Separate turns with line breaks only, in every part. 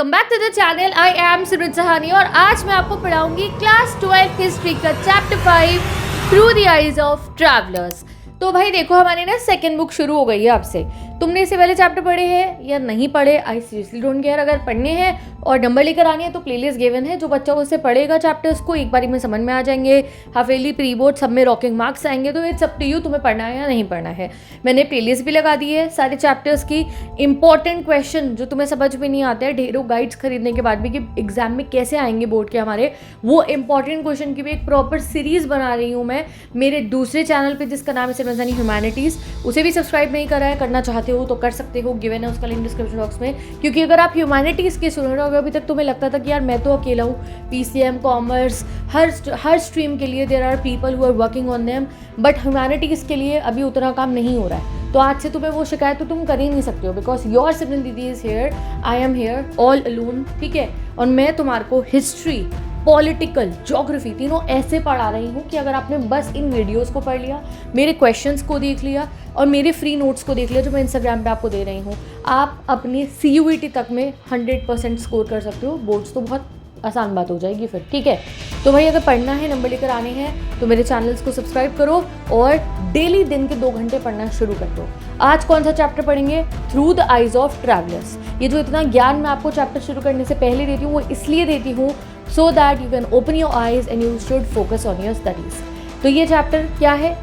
Welcome back to the channel. I am Simran Sahani और आज मैं आपको पढ़ाऊंगी क्लास 12 हिस्ट्री का chapter 5 through the eyes of travellers. तो भाई देखो, हमारी ना सेकंड बुक शुरू हो गई है आपसे। तुमने इससे पहले चैप्टर पढ़े हैं या नहीं पढ़े, आई सीरियसली डोंट केयर। अगर पढ़ने हैं और नंबर लेकर आने हैं तो प्लेलिस्ट गिवन है। जो बच्चा उससे पढ़ेगा चैप्टर्स को एक बारी में समझ में आ जाएंगे। हाफेली प्री बोर्ड सब में रॉकिंग मार्क्स आएंगे। तो इट्स अप टू यू, तुम्हें पढ़ना है या नहीं पढ़ना है। मैंने प्लेलिस्ट भी लगा दी है सारे चैप्टर्स की। इंपॉर्टेंट क्वेश्चन जो तुम्हें समझ में नहीं आते हैं ढेरों गाइड्स खरीदने के बाद भी कि एग्जाम में कैसे आएंगे बोर्ड के हमारे, वो इंपॉर्टेंट क्वेश्चन की भी एक प्रॉपर सीरीज बना रही हूँ मैं मेरे दूसरे चैनल पे जिसका नाम है सिमरन सहानी ह्यूमैनिटीज़। उसे भी सब्सक्राइब नहीं करा है, करना चाहते हो तो कर सकते हो, गिवन है उसका लिंक डिस्क्रिप्शन बॉक्स में। क्योंकि अगर आप ह्यूमैनिटीज़ के स्टूडेंट हो, अभी तक तुम्हें लगता था कि यार मैं तो अकेला हूँ, पीसीएम कॉमर्स हर स्ट्रीम के लिए there are people who are working on them, but humanities के लिए अभी उतना काम नहीं हो रहा है, तो आज से तुम्हें वो शिकायत तो तुम कर ही नहीं सकते हो। बिकॉज योर सिमरन दीदी is here, I am here all alone, ठीक है। और मैं तुम्हारे को हिस्ट्री, पॉलिटिकल, ज्योग्राफी तीनों ऐसे पढ़ा रही हूँ कि अगर आपने बस इन वीडियोस को पढ़ लिया, मेरे क्वेश्चंस को देख लिया और मेरे फ्री नोट्स को देख लिया जो मैं इंस्टाग्राम पे आपको दे रही हूँ, आप अपनी CUET तक में 100% स्कोर कर सकते हो। बोर्ड्स तो बहुत आसान बात हो जाएगी फिर, ठीक है। तो भाई अगर पढ़ना है, नंबर लेकर आने हैं तो मेरे चैनल्स को सब्सक्राइब करो और डेली दिन के 2 घंटे पढ़ना शुरू कर दो। आज कौन सा चैप्टर पढ़ेंगे? Through the eyes of travellers. ये जो इतना ज्ञान मैं आपको चैप्टर शुरू करने से पहले देती हूँ वो इसलिए देती हूँ so that you can open your eyes and you should focus on your studies. तो ये चैप्टर क्या है,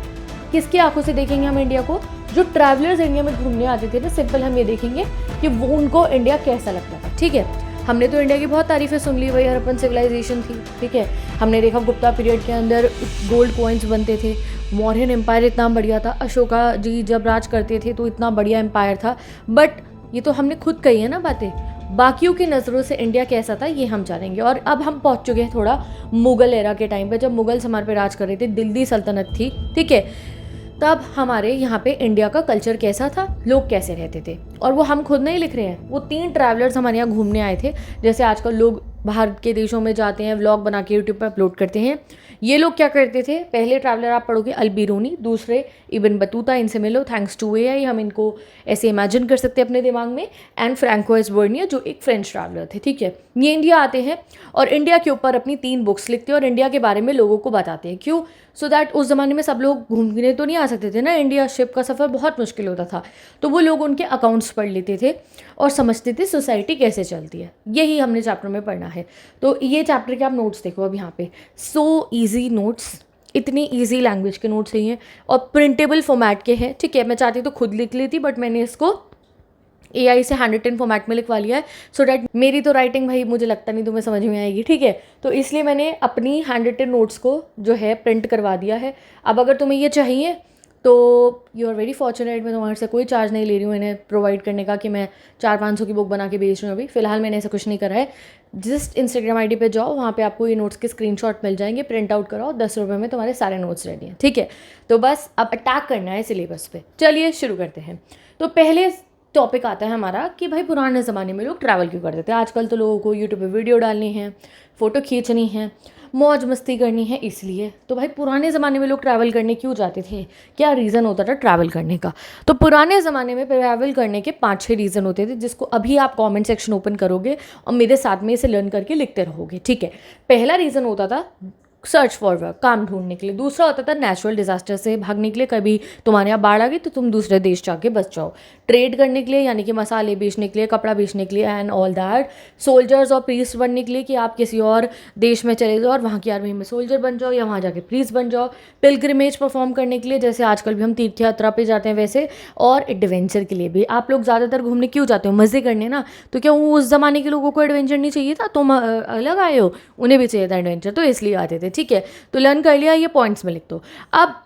किसकी आंखों से देखेंगे हम इंडिया को? जो ट्रैवलर्स इंडिया में घूमने आते थे ना, सिंपल हम ये देखेंगे कि वो उनको इंडिया कैसा लगता था, ठीक है। हमने तो इंडिया की बहुत तारीफ़ें सुन ली, भाई हड़प्पन सिविलाइजेशन थी, ठीक है। हमने देखा गुप्ता पीरियड के अंदर गोल्ड कॉइन्स बनते थे, मौर्यन एम्पायर इतना बढ़िया था, अशोका जी जब राज करते थे तो इतना बढ़िया एम्पायर था। बट ये तो हमने खुद कही है ना बातें, बाकियों की नज़रों से इंडिया कैसा था ये हम जानेंगे। और अब हम पहुंच चुके हैं थोड़ा मुग़ल एरा के टाइम पे, जब मुग़ल्स हमारे पे राज कर रहे थे, दिल्ली सल्तनत थी, ठीक है। तब हमारे यहाँ पे इंडिया का कल्चर कैसा था, लोग कैसे रहते थे, और वो हम खुद नहीं लिख रहे हैं, वो 3 ट्रैवलर्स हमारे यहाँ घूमने आए थे। जैसे आजकल लोग बाहर के देशों में जाते हैं, व्लॉग बना के यूट्यूब पर अपलोड करते हैं। ये लोग क्या करते थे? पहले ट्रैवलर आप पढ़ोगे अल-बिरूनी, दूसरे इब्न बतूता, इनसे मिलो, थैंक्स टू AI हम इनको ऐसे इमेजिन कर सकते हैं अपने दिमाग में। एंड फ्रैंकोइस वर्नियर जो एक फ्रेंच ट्रैवलर थे, ठीक है। ये इंडिया आते हैं और इंडिया के ऊपर अपनी 3 बुक्स लिखते हैं और इंडिया के बारे में लोगों को बताते हैं। क्यों? सो दैट उस ज़माने में सब लोग घूमने तो नहीं आ सकते थे ना, इंडिया शिप का सफ़र बहुत मुश्किल होता था, तो वो लोग उनके अकाउंट्स पढ़ लेते थे और समझते थे सोसाइटी कैसे चलती है। यही हमने चैप्टर में पढ़ना है। तो ये चैप्टर के आप नोट्स देखो अब यहाँ पे, सो ईजी नोट्स, इतनी ईजी लैंग्वेज के नोट्स नहीं है और प्रिंटेबल फॉर्मेट के हैं, ठीक है। मैं चाहती तो खुद लिख लेती, बट मैंने इसको AI से 110 फॉर्मेट में लिखवा लिया है, सो डैट मेरी तो राइटिंग भाई मुझे लगता नहीं तुम्हें समझ में आएगी, ठीक है। तो इसलिए मैंने अपनी 110 नोट्स को जो है प्रिंट करवा दिया है। अब अगर तुम्हें ये चाहिए तो यू आर वेरी फॉर्चुनेट, मैं तुम्हारे से कोई चार्ज नहीं ले रही हूँ इन्हें प्रोवाइड करने का कि मैं 400-500 की बुक बना के बेच रही हूँ। अभी फ़िलहाल मैंने ऐसा कुछ नहीं करा है। जस्ट इंस्टाग्राम ID पे जाओ, वहाँ पे आपको ये नोट्स के स्क्रीनशॉट मिल जाएंगे, प्रिंट आउट कराओ, 10 रुपये में तुम्हारे सारे नोट्स रेडी हैं, ठीक है। तो बस अब अटैक करना है सिलेबस पे। चलिए शुरू करते हैं। तो पहले टॉपिक आता है हमारा कि भाई पुराने ज़माने में लोग ट्रैवल क्यों करते थे। आजकल तो लोगों को यूट्यूब पे वीडियो डालनी है, फ़ोटो खींचनी है, मौज मस्ती करनी है, इसलिए। तो भाई पुराने ज़माने में लोग ट्रैवल करने क्यों जाते थे, क्या रीज़न होता था ट्रैवल करने का? तो पुराने ज़माने में ट्रैवल करने के 5-6 रीज़न होते थे, जिसको अभी आप कमेंट सेक्शन ओपन करोगे और मेरे साथ में इसे लर्न करके लिखते रहोगे, ठीक है। पहला रीज़न होता था सर्च फॉर वर्क, काम ढूंढने के लिए। दूसरा होता था नेचुरल डिजास्टर से भागने के लिए, कभी तुम्हारे यहाँ बाढ़ आ गई तो तुम दूसरे देश जाके बच जाओ। ट्रेड करने के लिए, यानी कि मसाले बेचने के लिए, कपड़ा बेचने के लिए एंड ऑल दैट। सोल्जर्स और प्रीस्ट बनने के लिए कि आप किसी और देश में चले जाओ और वहाँ की आर्मी में सोल्जर बन जाओ या वहाँ जाके प्रीस्ट बन जाओ। पिलग्रिमेज परफॉर्म करने के लिए, जैसे आजकल भी हम तीर्थ यात्रा पे जाते हैं वैसे। और एडवेंचर के लिए भी आप लोग ज़्यादातर घूमने क्यों जाते हो? मज़े करने ना। तो क्या वो उस ज़माने के लोगों को एडवेंचर नहीं चाहिए था? तुम अलग आए हो, उन्हें भी चाहिए था एडवेंचर, तो इसलिए आते थे, ठीक है। तो लर्न कर लिया, ये पॉइंट्स में लिख दो। अब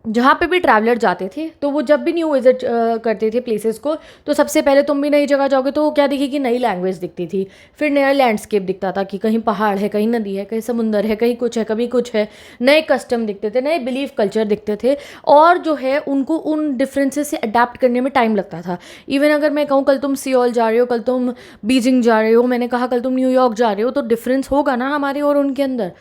जहाँ पे भी ट्रैवलर जाते थे तो वो जब भी न्यू विजिट करते थे प्लेसेस को, तो सबसे पहले तुम भी नई जगह जाओगे तो क्या दिखेगी? नई लैंग्वेज दिखती थी, फिर नया लैंडस्केप दिखता था कि कहीं पहाड़ है, कहीं नदी है, कहीं समुंदर है, कहीं कुछ है, कभी कुछ है। नए कस्टम दिखते थे, नए बिलीफ कल्चर दिखते थे, और जो है उनको उन डिफरेंसेस से अडेप्ट करने में टाइम लगता था। इवन अगर मैं कहूँ कल तुम सियोल जा रहे हो, कल तुम बीजिंग जा रहे हो, मैंने कहा कल तुम न्यूयॉर्क जा रहे हो, तो डिफरेंस होगा ना हमारे और उनके अंदर।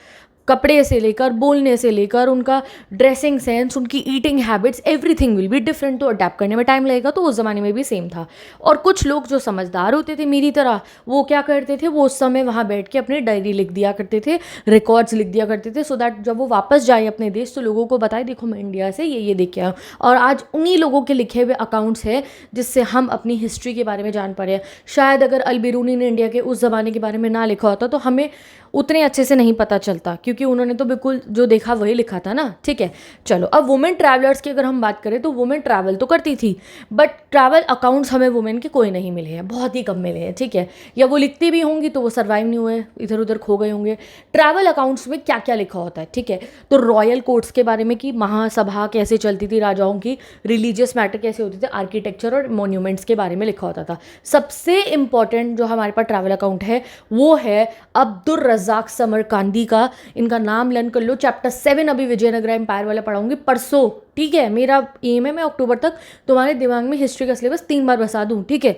कपड़े से लेकर, बोलने से लेकर, उनका ड्रेसिंग सेंस, उनकी eating habits, everything will be different. तो अडेप्ट करने में टाइम लगेगा। तो उस ज़माने में भी सेम था। और कुछ लोग जो समझदार होते थे मेरी तरह, वो क्या करते थे, वो उस समय वहाँ बैठ के अपनी डायरी लिख दिया करते थे, रिकॉर्ड्स लिख दिया करते थे, सो दैट जब वो वापस जाए अपने देश तो लोगों को बताए, देखो मैं इंडिया से ये देख के आया हूँ। और आज उन्हीं लोगों के लिखे हुए अकाउंट्स हैं जिससे हम अपनी हिस्ट्री के बारे में जान पा रहे हैं। शायद अगर अल-बिरूनी ने इंडिया के उस ज़माने के बारे में ना लिखा होता तो हमें उतने अच्छे से नहीं पता चलता, क्योंकि उन्होंने तो बिल्कुल जो देखा वही लिखा था ना। ठीक है, चलो अब वुमेन ट्रैवलर्स की अगर हम बात करें तो वुमेन ट्रैवल तो करती थी, बट ट्रैवल अकाउंट्स हमें वुमेन के कोई नहीं मिले हैं, बहुत ही कम मिले हैं। ठीक है, या वो लिखती भी होंगी तो वो सर्वाइव नहीं हुए, इधर उधर खो गए होंगे। ट्रैवल अकाउंट्स में क्या क्या लिखा होता है, ठीक है, तो रॉयल कोर्ट्स के बारे में कि महासभा कैसे चलती थी राजाओं की, रिलीजियस मैटर कैसे होते थे, आर्किटेक्चर और मोन्यूमेंट्स के बारे में लिखा होता था। सबसे इंपॉर्टेंट जो हमारे पास ट्रैवल अकाउंट है वो है अब्दुल रज़ाक समरकांदी का। इनका नाम लर्न कर लो। चैप्टर 7 अभी विजयनगर एम्पायर वाला पढ़ाऊंगी परसों। ठीक है, मेरा एम है मैं अक्टूबर तक तुम्हारे दिमाग में हिस्ट्री का सिलेबस 3 बार बसा दूँ। ठीक है,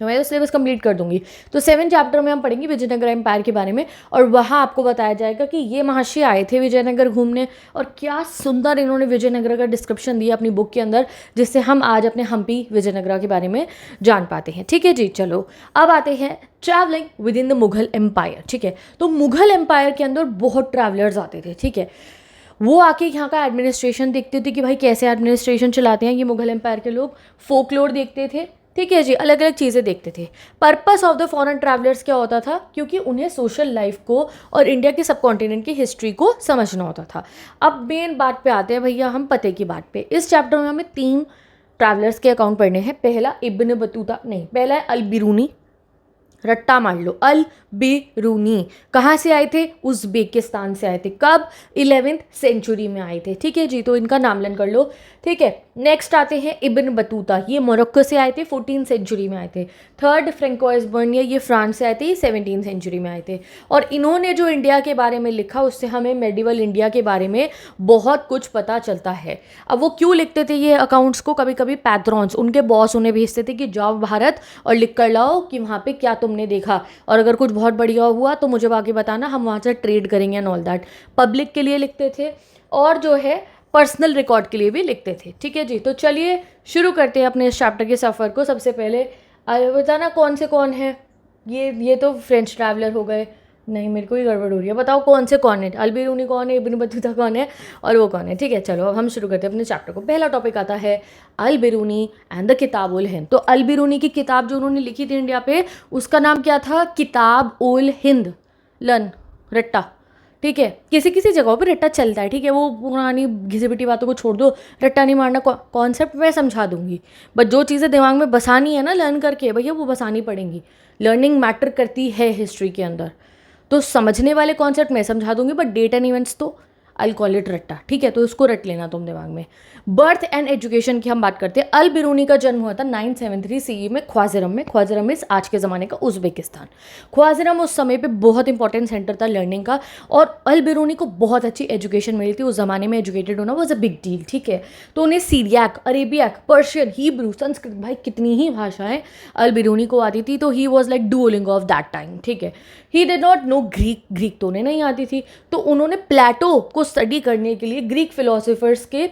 तो मैं तो सिलेबस कंप्लीट कर दूंगी। तो 7 चैप्टर में हम पढ़ेंगे विजयनगर एम्पायर के बारे में, और वहाँ आपको बताया जाएगा कि ये महर्षि आए थे विजयनगर घूमने, और क्या सुंदर इन्होंने विजयनगर का डिस्क्रिप्शन दिया अपनी बुक के अंदर, जिससे हम आज अपने हम्पी विजयनगर के बारे में जान पाते हैं। ठीक है जी, चलो अब आते हैं travelling within the Mughal empire. ठीक है, तो मुगल एम्पायर के अंदर बहुत ट्रैवलर्स आते थे। ठीक है, वो आके यहाँ का एडमिनिस्ट्रेशन देखते थे कि भाई कैसे एडमिनिस्ट्रेशन चलाते हैं ये मुगल एम्पायर के लोग। फोकलोर देखते थे। ठीक है जी, अलग अलग चीज़ें देखते थे। Purpose of the foreign travellers क्या होता था, क्योंकि उन्हें सोशल लाइफ को और इंडिया के सब कॉन्टिनेंट की हिस्ट्री को समझना होता था। अब मेन बात पे आते हैं भैया हम पते की बात पे। इस चैप्टर में हमें 3 ट्रैवलर्स के अकाउंट पढ़ने हैं। पहला इब्न बतूता, नहीं पहला है अल-बिरूनी, रट्टा मार लो, अल-बिरूनी। कहाँ से आए थे, उज़्बेकिस्तान से आए थे। कब, 11वीं सेंचुरी में आए थे। ठीक है जी, तो इनका नाम लर्न कर लो। ठीक है, नेक्स्ट आते हैं इब्न बतूता, ये मोरक्को से आए थे, 14वीं सेंचुरी में आए थे। थर्ड फ्रेंकोइस बर्नियर, ये फ्रांस से आए थे, 17वीं सेंचुरी में आए थे। और इन्होंने जो इंडिया के बारे में लिखा उससे हमें मेडिवल इंडिया के बारे में बहुत कुछ पता चलता है। अब वो क्यों लिखते थे ये अकाउंट्स को, कभी कभी पैट्रॉन्स, उनके बॉस उन्हें भेजते थे कि जाओ भारत और लिख कर लाओ कि वहाँ पे क्या तुमने देखा, और अगर कुछ बहुत बढ़िया हुआ तो मुझे आगे बताना, हम वहाँ से ट्रेड करेंगे एंड ऑल दैट। पब्लिक के लिए लिखते थे और जो है पर्सनल रिकॉर्ड के लिए भी लिखते थे। ठीक है जी, तो चलिए शुरू करते हैं अपने इस चैप्टर के सफ़र को। सबसे पहले बताना कौन से कौन है ये तो फ्रेंच ट्रैवलर हो गए, नहीं मेरे को ही गड़बड़ हो रही है। बताओ कौन से कौन है, अल-बिरूनी कौन है, इब्न बतूता कौन है, और वो कौन है। ठीक है, चलो अब हम शुरू करते हैं अपने चैप्टर को। पहला टॉपिक आता है अल-बिरूनी एंड द किताब उल हिंद। तो अल-बिरूनी की किताब जो उन्होंने लिखी थी इंडिया पे, उसका नाम क्या था, किताब उल हिंद। लन रट्टा। ठीक है, किसी किसी जगहों पे रट्टा चलता है। ठीक है, वो पुरानी घिसी पिटी बातों को छोड़ दो, रट्टा नहीं मारना। कॉन्सेप्ट मैं समझा दूंगी, बट जो चीज़ें दिमाग में बसानी है ना लर्न करके, भैया वो बसानी पड़ेंगी। लर्निंग मैटर करती है हिस्ट्री के अंदर। तो समझने वाले कॉन्सेप्ट मैं समझा दूंगी, बट डेट एंड इवेंट्स तो आई कॉल इट रट्टा। ठीक है, तो उसको रट लेना तुम दिमाग में। बर्थ एंड एजुकेशन की हम बात करते हैं। अल-बिरूनी का जन्म हुआ था 973 सीई में ख्वाज़िरम में। ख्वाज़िरम इस आज के ज़माने का उज़्बेकिस्तान। ख्वाज़िरम उस समय पे बहुत इंपॉर्टेंट सेंटर था लर्निंग का, और अल-बिरूनी को बहुत अच्छी एजुकेशन मिली थी। उस ज़माने में एजुकेटेड होना वॉज अ बिग डील। ठीक है, तो उन्हें सीरियाक, अरेबियक, पर्शियन, हिब्रू, संस्कृत, भाई कितनी ही भाषाएं अल-बिरूनी को आती थी। तो he was like Duolingo of that time. ठीक है, he did not know Greek तो उन्हें नहीं आती थी। तो उन्होंने प्लेटो को स्टडी करने के लिए ग्रीक फिलोसोफर्स के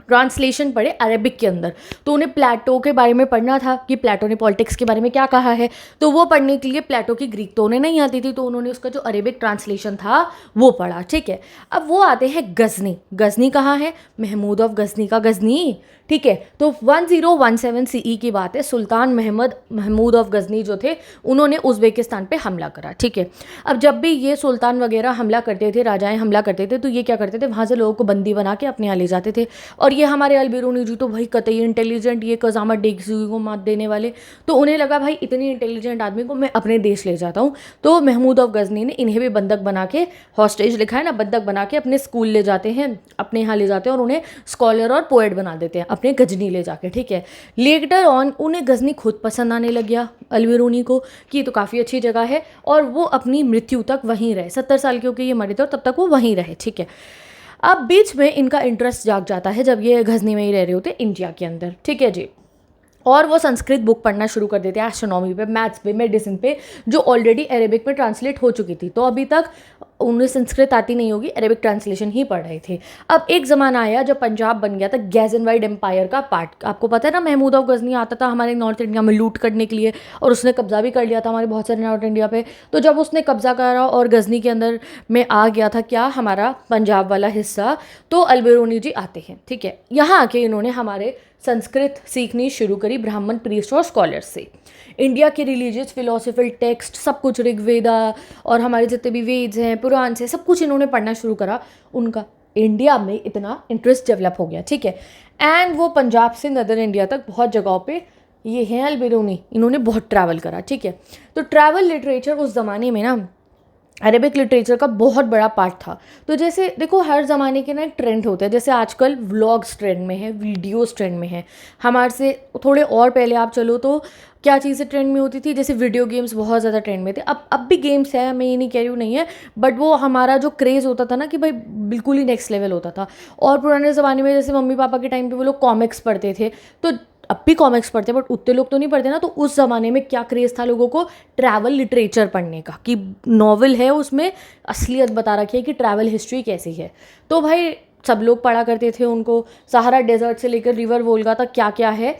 ट्रांसलेशन पढ़े अरेबिक के अंदर। तो उन्हें प्लेटो के बारे में पढ़ना था कि प्लेटो ने पॉलिटिक्स के बारे में क्या कहा है, तो वो पढ़ने के लिए प्लेटो की ग्रीक तो उन्हें नहीं आती थी, तो उन्होंने उसका जो अरेबिक ट्रांसलेशन था वो पढ़ा। ठीक है, अब वो आते हैं गजनी। गजनी कहाँ है, महमूद ऑफ गजनी का गजनी। ठीक है, तो 1017 सीई की बात है। सुल्तान महमूद ऑफ गजनी जो थे उन्होंने उज़्बेकिस्तान पे हमला करा। ठीक है, अब जब भी ये सुल्तान वगैरह हमला करते थे, राजाएं हमला करते थे, तो ये क्या करते थे, वहाँ से लोगों को बंदी बना के अपने यहाँ ले जाते थे। और ये हमारे अल-बिरूनी जी तो भाई कतई इंटेलिजेंट, ये कज़ामत डेगज़ी को मात देने वाले, तो उन्हें लगा भाई इतनी इंटेलिजेंट आदमी को मैं अपने देश ले जाता हूँ। तो महमूद ऑफ गजनी ने इन्हें भी बंधक बना के, हॉस्टेज लिखा है ना, बंधक बना के अपने स्कूल ले जाते हैं, अपने यहाँ ले जाते हैं, और उन्हें स्कॉलर और पोएट बना देते हैं अपने गजनी ले जाके। ठीक है, लेटर ऑन उन्हें गजनी खुद पसंद आने लग गया अल-बिरूनी को कि ये तो काफ़ी अच्छी जगह है, और वो अपनी मृत्यु तक वहीं रहे। 70 साल के होकर ये मरे थे और तब तक वो वहीं रहे। ठीक है, अब बीच में इनका इंटरेस्ट जाग जाता है जब ये गजनी में ही रह रहे होते इंडिया के अंदर। ठीक है जी, और वो संस्कृत बुक पढ़ना शुरू कर देते हैं, एस्ट्रोनॉमी पे, मैथ्स पे, मेडिसिन पे, जो ऑलरेडी अरेबिक में ट्रांसलेट हो चुकी थी। तो अभी तक उन्हें संस्कृत आती नहीं होगी, अरेबिक ट्रांसलेशन ही पढ़ रहे थे। अब एक ज़माना आया जब पंजाब बन गया था गैज़नवाइड एम्पायर का पार्ट। आपको पता है ना, महमूद ऑफ गज़नी आता था हमारे नॉर्थ इंडिया में लूट करने के लिए, और उसने कब्ज़ा भी कर लिया था हमारे बहुत सारे नॉर्थ इंडिया पे। तो जब उसने कब्ज़ा करा और गज़नी के अंदर में आ गया था क्या, हमारा पंजाब वाला हिस्सा, तो अलबेरूनी जी आते हैं, ठीक है। यहाँ आके इन्होंने हमारे संस्कृत सीखनी शुरू करी ब्राह्मण प्रीस्ट और स्कॉलर्स से। इंडिया के रिलीजियस फिलोसफिकल टेक्स्ट सब कुछ, ऋग्वेदा और हमारे जितने भी वेद्स हैं, पुराण से सब कुछ इन्होंने पढ़ना शुरू करा। उनका इंडिया में इतना इंटरेस्ट डेवलप हो गया, ठीक है। एंड वो पंजाब से नदर इंडिया तक बहुत जगहों पे ये हैं अलबेरूनी, इन्होंने बहुत ट्रैवल करा, ठीक है। तो ट्रैवल लिटरेचर उस ज़माने में ना अरेबिक लिटरेचर का बहुत बड़ा पार्ट था। तो जैसे देखो, हर ज़माने के ना एक ट्रेंड होता है। जैसे आजकल व्लॉग्स ट्रेंड में है, वीडियोस ट्रेंड में है। हमारे से थोड़े और पहले आप चलो तो क्या चीज़ें ट्रेंड में होती थी, जैसे वीडियो गेम्स बहुत ज़्यादा ट्रेंड में थे। अब भी गेम्स है, मैं ये नहीं कह रही हूँ नहीं है, बट वो हमारा जो क्रेज़ होता था ना कि भाई बिल्कुल ही नेक्स्ट लेवल होता था। और पुराने ज़माने में जैसे मम्मी पापा के टाइम पे वो लोग कॉमिक्स पढ़ते थे, तो अब भी कॉमिक्स पढ़ते हैं बट उतने लोग तो नहीं पढ़ते ना। तो उस ज़माने में क्या क्रेज़ था लोगों को, ट्रैवल लिटरेचर पढ़ने का, कि नॉवल है उसमें असलियत बता रखी है कि ट्रैवल हिस्ट्री कैसी है। तो भाई सब लोग पढ़ा करते थे उनको। सहारा डेजर्ट से लेकर रिवर वोल्गा तक क्या क्या है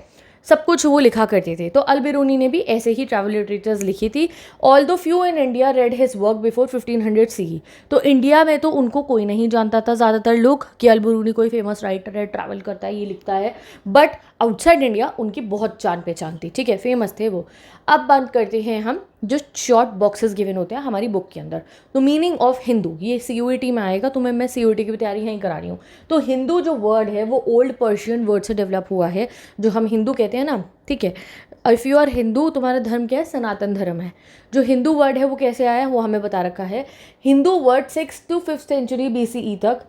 सब कुछ वो लिखा करते थे। तो अलबेरूनी ने भी ऐसे ही ट्रैवल लिटरेचर्स लिखी थी। ऑल दो few in India read his work before 1500 CE। तो इंडिया में तो उनको कोई नहीं जानता था ज़्यादातर लोग कि अलबेरूनी कोई फेमस राइटर है, ट्रैवल करता है, ये लिखता है। बट आउटसाइड इंडिया उनकी बहुत जान पहचान थी, ठीक है, फेमस थे वो। अब बात करते हैं हम जो शॉर्ट बॉक्सेस गिवन होते हैं हमारी बुक के अंदर। तो मीनिंग ऑफ हिंदू, ये CUET में आएगा, तो मैं CUET की भी तैयारी यहीं करा रही हूँ। तो हिंदू जो वर्ड है वो ओल्ड पर्शियन वर्ड से डेवलप हुआ है, जो हम हिंदू कहते हैं ना, ठीक है। इफ़ यू आर हिंदू, तुम्हारा धर्म क्या है, सनातन धर्म है। जो हिंदू वर्ड है वो कैसे आया वो हमें बता रखा है। Hindu word 6th to 5th century BCE तक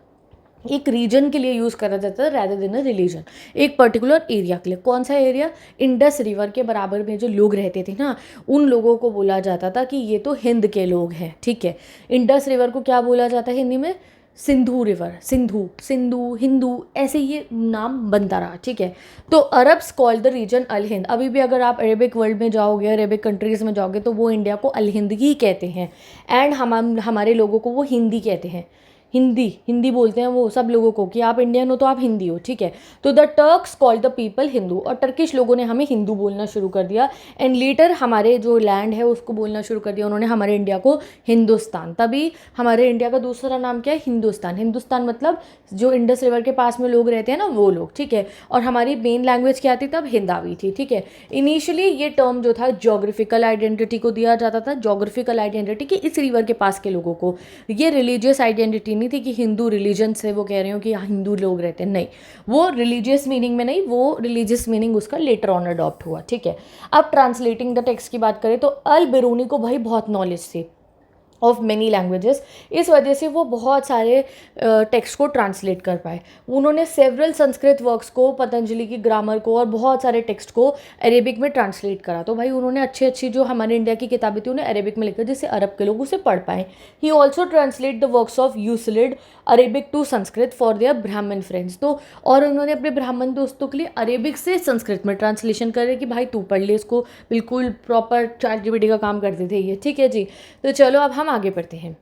एक रीजन के लिए यूज़ करा जाता है रैदर देन अ रिलीजन, एक पर्टिकुलर एरिया के लिए। कौन सा एरिया, इंडस रिवर के बराबर में जो लोग रहते थे ना, उन लोगों को बोला जाता था कि ये तो हिंद के लोग हैं, ठीक है। इंडस रिवर को क्या बोला जाता है हिंदी में, सिंधु रिवर, सिंधु हिंदू, ऐसे ये नाम बनता रहा, ठीक है। तो अरब्स कॉल द रीजन अल हिंद। अभी भी अगर आप अरेबिक वर्ल्ड में जाओगे, अरेबिक कंट्रीज़ में जाओगे, तो वो इंडिया को अल हिंद ही कहते हैं। एंड हमारे लोगों को वो हिंदी कहते हैं। हिंदी बोलते हैं वो सब लोगों को कि आप इंडियन हो तो आप हिंदी हो, ठीक है। तो the Turks called the people Hindu, और टर्किश लोगों ने हमें हिंदू बोलना शुरू कर दिया। एंड लेटर हमारे जो लैंड है उसको बोलना शुरू कर दिया उन्होंने, हमारे इंडिया को हिंदुस्तान। तभी हमारे इंडिया का दूसरा नाम क्या है, हिंदुस्तान। हिंदुस्तान मतलब जो इंडस रिवर के पास में लोग रहते हैं ना वो लोग, ठीक है। और हमारी मेन लैंग्वेज क्या थी तब, हिंदावी थी, ठीक है। इनिशियली ये टर्म जो था जोग्राफिकल आइडेंटिटी को दिया जाता था, जोग्राफिकल आइडेंटिटी कि इस रिवर के पास के लोगों को। ये रिलीजियस आइडेंटिटी नहीं थी कि हिंदू रिलीजन से वो कह रहे हो कि हिंदू लोग रहते हैं, नहीं, वो रिलीजियस मीनिंग में नहीं, वो रिलीजियस मीनिंग उसका लेटर ऑन अडॉप्ट हुआ, ठीक है। अब ट्रांसलेटिंग द टेक्स्ट की बात करें तो अलबेरूनी को भाई बहुत नॉलेज थी ऑफ मैनी लैंग्वेजेस, इस वजह से वो बहुत सारे टेक्स्ट को ट्रांसलेट कर पाए। उन्होंने सेवरल संस्कृत वर्क्स को, पतंजलि की ग्रामर को और बहुत सारे टेक्स्ट को अरेबिक में ट्रांसलेट करा। तो भाई उन्होंने अच्छी जो हमारे इंडिया की किताबें थी उन्हें अरेबिक में लिखा जिससे अरब के लोग उसे पढ़ पाएँ। He also translate the works of Euclid Arabic to Sanskrit for their Brahmin friends. तो और उन्होंने अपने ब्राह्मण दोस्तों के लिए अरेबिक से संस्कृत में ट्रांसलेशन करे कि भाई तू पढ़ ले इसको, बिल्कुल प्रॉपर ChatGPT का काम करते थे ये, ठीक है जी। तो चलो अब हम आगे बढ़ते हैं।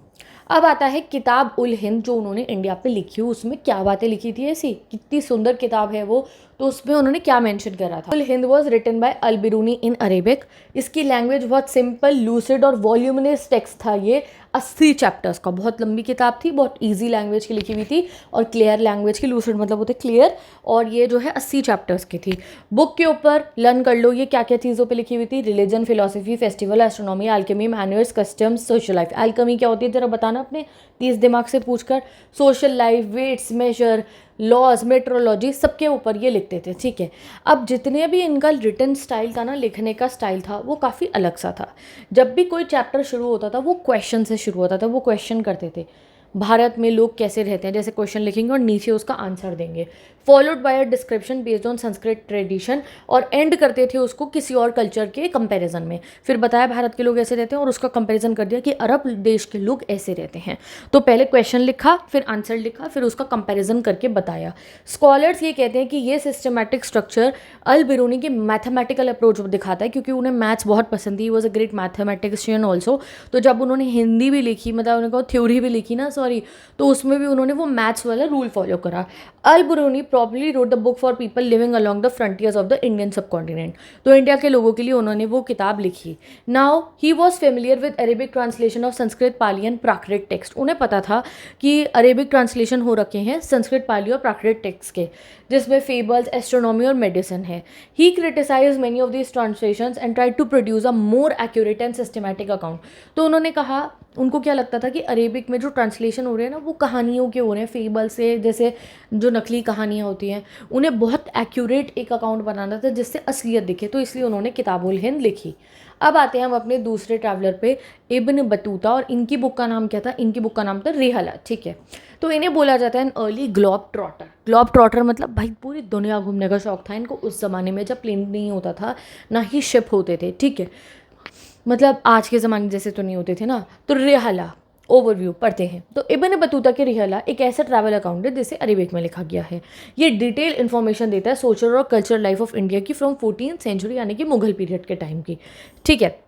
अब आता है किताब उल हिंद जो उन्होंने इंडिया पे लिखी, उसमें क्या बातें लिखी थी ऐसी, कितनी सुंदर किताब है वो। तो उसमें उन्होंने क्या मेंशन करा था, ul Hind was written by Alberuni in Arabic. इसकी लैंग्वेज बहुत सिंपल, लूसिड और वॉल्यूमिनस टेक्स्ट था ये, 80 चैप्टर्स का, बहुत लंबी किताब थी, बहुत ईजी लैंग्वेज की लिखी हुई थी और क्लियर लैंग्वेज की। लूसिड मतलब होते क्लियर, और ये जो है 80 चैप्टर्स की थी। बुक के ऊपर लर्न कर लो ये क्या क्या चीज़ों पे लिखी हुई थी, religion, philosophy, festival, astronomy, Alchemy, manners, customs, social life. Alchemy क्या होती है जरा बताना अपने 30 दिमाग से पूछकर। Social life, weights, measure, laws, metrology, सबके ऊपर ये लिखते थे, ठीक है। अब जितने भी इनका रिटन स्टाइल था ना, लिखने का स्टाइल था, वो काफ़ी अलग सा था। जब भी कोई चैप्टर शुरू होता था वो क्वेश्चन से शुरू होता था। वो क्वेश्चन करते थे भारत में लोग कैसे रहते हैं, जैसे क्वेश्चन लिखेंगे और नीचे उसका आंसर देंगे। Followed by a description based on Sanskrit tradition, और एंड करते थे उसको किसी और कल्चर के कंपैरिजन में। फिर बताया भारत के लोग ऐसे रहते हैं और उसका कंपैरिजन कर दिया कि अरब देश के लोग ऐसे रहते हैं। तो पहले क्वेश्चन लिखा, फिर आंसर लिखा, फिर उसका कंपैरिजन करके बताया। स्कॉलर्स ये कहते हैं कि ये सिस्टमैटिक स्ट्रक्चर अल बिरूनी की मैथमेटिकल अप्रोच दिखाता है, क्योंकि उन्हें मैथ्स बहुत पसंद थी, was a great mathematician also. तो जब उन्होंने हिंदी भी लिखी, मतलब उन्होंने थ्योरी भी लिखी ना, सॉरी, तो उसमें भी उन्होंने वो मैथ्स वाला रूल फॉलो करा। Al Biruni probably read the book for people living along the frontiers of the Indian subcontinent. तो इंडिया के लोगों के लिए उन्होंने वो किताब लिखी। Now he was familiar with Arabic translation of Sanskrit, Pali and Prakrit text. उन्हें पता था कि अरेबिक ट्रांसलेशन हो रखे हैं संस्कृत, पाली और प्राकृत टेक्स्ट के, जिसमें फेबल्स, एस्ट्रोनॉमी और मेडिसिन है। He criticise many of this translations and tried to produce a more accurate and systematic account. तो उन्होंने कहा, उनको क्या लगता था कि अरेबिक में जो ट्रांसलेशन हो रहे हैं ना, वो कहानियों के हो रहे हैं, फेबल से, जैसे जो नकली कहानियाँ होती हैं, उन्हें बहुत एक्यूरेट एक अकाउंट बनाना था जिससे असलियत दिखे। तो इसलिए उन्होंने किताबुल हिंद लिखी। अब आते हैं हम अपने दूसरे ट्रैवलर पे, इब्न बतूता, और इनकी बुक का नाम क्या था? इनकी बुक का नाम था रिहला, ठीक है। तो इन्हें बोला जाता है an early globe trotter. Globe trotter मतलब भाई पूरी दुनिया घूमने का शौक था इनको उस ज़माने में, जब प्लेन नहीं होता था, ना ही शिप होते थे, ठीक है। मतलब आज के ज़माने जैसे तो नहीं होते थे ना। तो रिहला ओवरव्यू पढ़ते हैं। तो इब्न बतूता के रिहला एक ऐसा ट्रैवल अकाउंट है जिसे अरेबिक में लिखा गया है। ये डिटेल इन्फॉर्मेशन देता है सोशल और कल्चरल लाइफ ऑफ इंडिया की फ्रॉम 14th सेंचुरी, यानी कि मुगल पीरियड के टाइम की, ठीक है।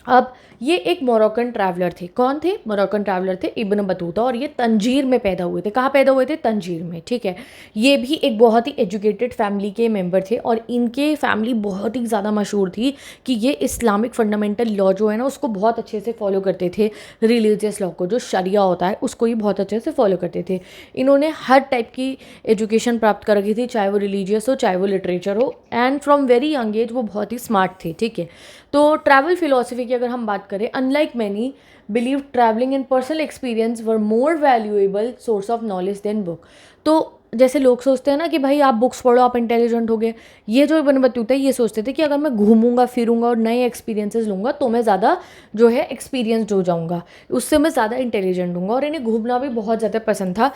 अब ये एक मोरक्कन ट्रैवलर थे। कौन थे? मोरक्कन ट्रैवलर थे इब्न बतूता, और ये तंजीर में पैदा हुए थे। कहाँ पैदा हुए थे? तंजीर में, ठीक है। ये भी एक बहुत ही एजुकेटेड फैमिली के मेंबर थे, और इनके फैमिली बहुत ही ज़्यादा मशहूर थी कि ये इस्लामिक फंडामेंटल लॉ जो है ना, उसको बहुत अच्छे से फॉलो करते थे। रिलीजियस लॉ को, जो शरिया होता है, उसको ही बहुत अच्छे से फॉलो करते थे। इन्होंने हर टाइप की एजुकेशन प्राप्त कर रखी थी, चाहे वो रिलीजियस हो, चाहे वो लिटरेचर हो, and from very young age वो बहुत ही स्मार्ट थे, ठीक है। तो ट्रैवल फिलोसफी की अगर हम बात करें, unlike many believe travelling and personal experience were more valuable source of knowledge than book. तो जैसे लोग सोचते हैं ना कि भाई आप बुक्स पढ़ो, आप इंटेलिजेंट हो गए, ये जो इब्न बतूता है ये सोचते थे कि अगर मैं घूमूंगा फिरूंगा और नए एक्सपीरियंसेस लूँगा तो मैं ज़्यादा जो है एक्सपीरियंसड हो जाऊँगा, उससे मैं ज़्यादा इंटेलिजेंट हूँगा। और इन्हें घूमना भी बहुत ज़्यादा पसंद था,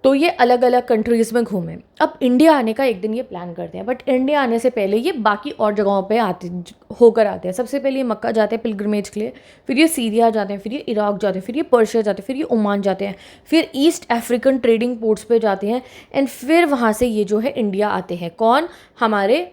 तो ये अलग अलग कंट्रीज़ में घूमे। अब इंडिया आने का एक दिन ये प्लान करते हैं, बट इंडिया आने से पहले ये बाकी और जगहों पे होकर आते हैं। सबसे पहले ये मक्का जाते हैं पिलग्रिमेज के लिए, फिर ये सीरिया जाते हैं, फिर ये इराक जाते हैं, फिर ये पर्शिया जाते हैं, फिर ये ओमान जाते हैं, फिर ईस्ट अफ्रीकन ट्रेडिंग पोर्ट्स पे जाते हैं, एंड फिर वहाँ से ये जो है इंडिया आते हैं। कौन? हमारे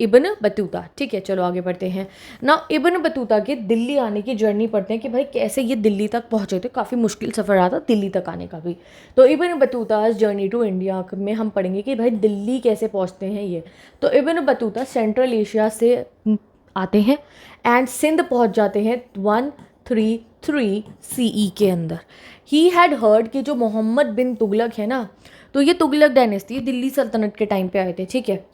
इब्न बतूता, ठीक है। चलो आगे बढ़ते हैं ना। इब्न बतूता के दिल्ली आने की जर्नी पढ़ते हैं कि भाई कैसे ये दिल्ली तक पहुँचे थे। काफ़ी मुश्किल सफ़र रहा था दिल्ली तक आने का भी। तो Ibn Battuta journey to India में हम पढ़ेंगे कि भाई दिल्ली कैसे पहुँचते हैं ये। तो इब्न बतूता सेंट्रल एशिया से आते हैं एंड सिंध पहुँच जाते हैं 133 CE के अंदर। ही हैड हर्ड कि जो मोहम्मद बिन तुगलक है ना, तो ये तुगलक डायनेस्टी दिल्ली सल्तनत के टाइम पे आए थे, ठीक है।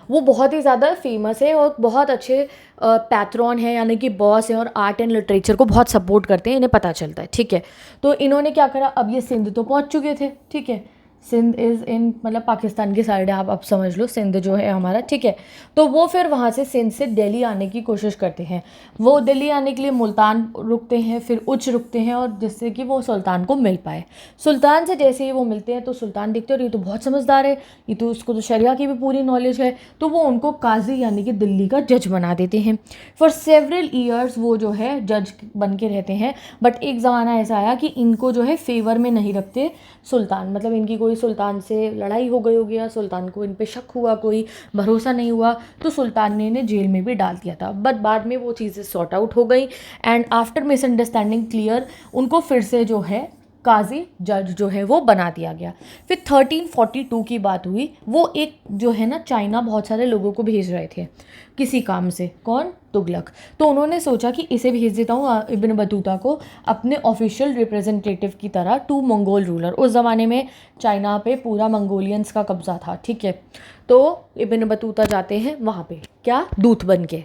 वो बहुत ही ज़्यादा फेमस है और बहुत अच्छे पैट्रॉन है, यानी कि बॉस है, और आर्ट एंड लिटरेचर को बहुत सपोर्ट करते हैं, इन्हें पता चलता है, ठीक है। तो इन्होंने क्या करा, अब ये सिंध तो पहुंच चुके थे, ठीक है। सिंध इज़ इन मतलब पाकिस्तान की साइड है, आप अब समझ लो सिंध जो है हमारा, ठीक है। तो वो फिर वहाँ से सिंध से दिल्ली आने की कोशिश करते हैं। वो दिल्ली आने के लिए मुल्तान रुकते हैं, फिर उच्च रुकते हैं, और जिससे कि वो सुल्तान को मिल पाए। सुल्तान से जैसे ही वो मिलते हैं तो सुल्तान देखते हैं और ये तो बहुत समझदार है, ये तो उसको तो शरिया की भी पूरी नॉलेज है, तो वो उनको काजी यानी कि दिल्ली का जज बना देते हैं। फॉर सेवरल ईयर्स वो जो है जज बन के रहते हैं, बट एक ज़माना ऐसा आया कि इनको जो है फेवर में नहीं रखते सुल्तान, मतलब इनकी कोई सुल्तान से लड़ाई हो गई होगी या सुल्तान को इन पे शक हुआ, कोई भरोसा नहीं हुआ, तो सुल्तान ने इन्हें जेल में भी डाल दिया था। बट बाद में वो चीज़ें सॉर्ट आउट हो गई, एंड आफ्टर मिसअंडरस्टैंडिंग क्लियर उनको फिर से जो है काजी जज जो है वो बना दिया गया। फिर 1342 की बात हुई। वो एक जो है ना चाइना बहुत सारे लोगों को भेज रहे थे किसी काम से। कौन? तुगलक। तो उन्होंने सोचा कि इसे भेज देता हूँ इब्न बतूता को अपने ऑफिशियल रिप्रेजेंटेटिव की तरह टू मंगोल रूलर। उस ज़माने में चाइना पे पूरा मंगोलियंस का कब्जा था, ठीक है। तो इब्न बतूता जाते हैं वहाँ पे, क्या? दूत बन के।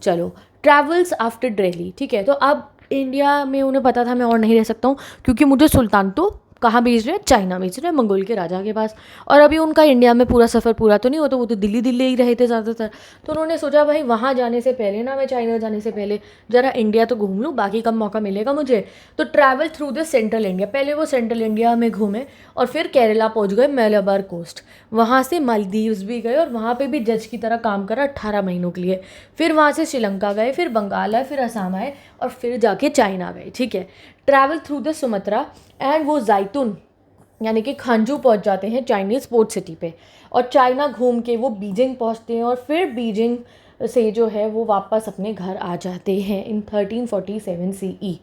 चलो, ट्रैवल्स आफ्टर दिल्ली, ठीक है। तो अब इंडिया में उन्हें पता था मैं और नहीं रह सकता हूँ, क्योंकि मुझे सुल्तान तो कहाँ भेज रहे हैं, चाइना भेज रहे हैं, मंगोल के राजा के पास। और अभी उनका इंडिया में पूरा सफ़र पूरा तो नहीं होता, वो तो दिल्ली दिल्ली ही रहे थे ज़्यादातर। तो उन्होंने सोचा भाई वहाँ जाने से पहले ना, मैं चाइना जाने से पहले ज़रा इंडिया तो घूम लूँ, बाकी कब मौका मिलेगा मुझे। तो travel through the central India, पहले वो सेंट्रल इंडिया में घूमे और फिर केरला पहुँच गए, मलाबार कोस्ट। वहाँ से मालदीव्स भी गए और वहाँ पे भी जज की तरह काम करा 18 महीनों के लिए। फिर वहाँ से श्रीलंका गए, फिर बंगाल आए, फिर असम आए और फिर जाके चाइना गए। ठीक है, travel through the Sumatra and वो जैतून यानी कि खांजू पहुँच जाते हैं चाइनीज़ पोर्ट सिटी पे। और चाइना घूम के वो बीजिंग पहुँचते हैं और फिर बीजिंग से जो है वो वापस अपने घर आ जाते हैं इन 1347 CE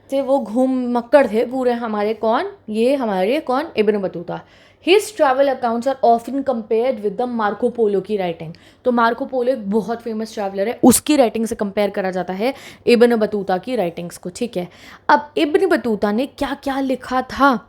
से। वो घूम मक्कड़ थे पूरे हमारे कौन Ibn Battuta. His travel accounts are often compared with the Marco Polo की राइटिंग। तो मार्को पोलो एक बहुत फेमस ट्रैवलर है, उसकी राइटिंग से कंपेयर करा जाता है इब्न बतूता की राइटिंग्स को। ठीक है, अब इब्न बतूता ने क्या क्या लिखा था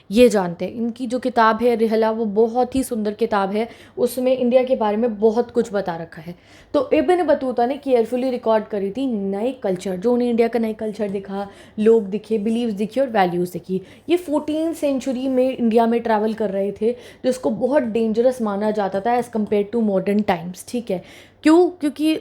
ये जानते हैं। इनकी जो किताब है रिहला, वो बहुत ही सुंदर किताब है, उसमें इंडिया के बारे में बहुत कुछ बता रखा है। तो इब्न बतूता ने केयरफुली रिकॉर्ड करी थी नए कल्चर, जो उन्हें इंडिया का नए कल्चर दिखा, लोग दिखे, बिलीव्स दिखी और वैल्यूज़ दिखी। ये 14th सेंचुरी में इंडिया में ट्रैवल कर रहे थे, जिसको बहुत डेंजरस माना जाता था as compare to modern times. ठीक है, क्यों? क्योंकि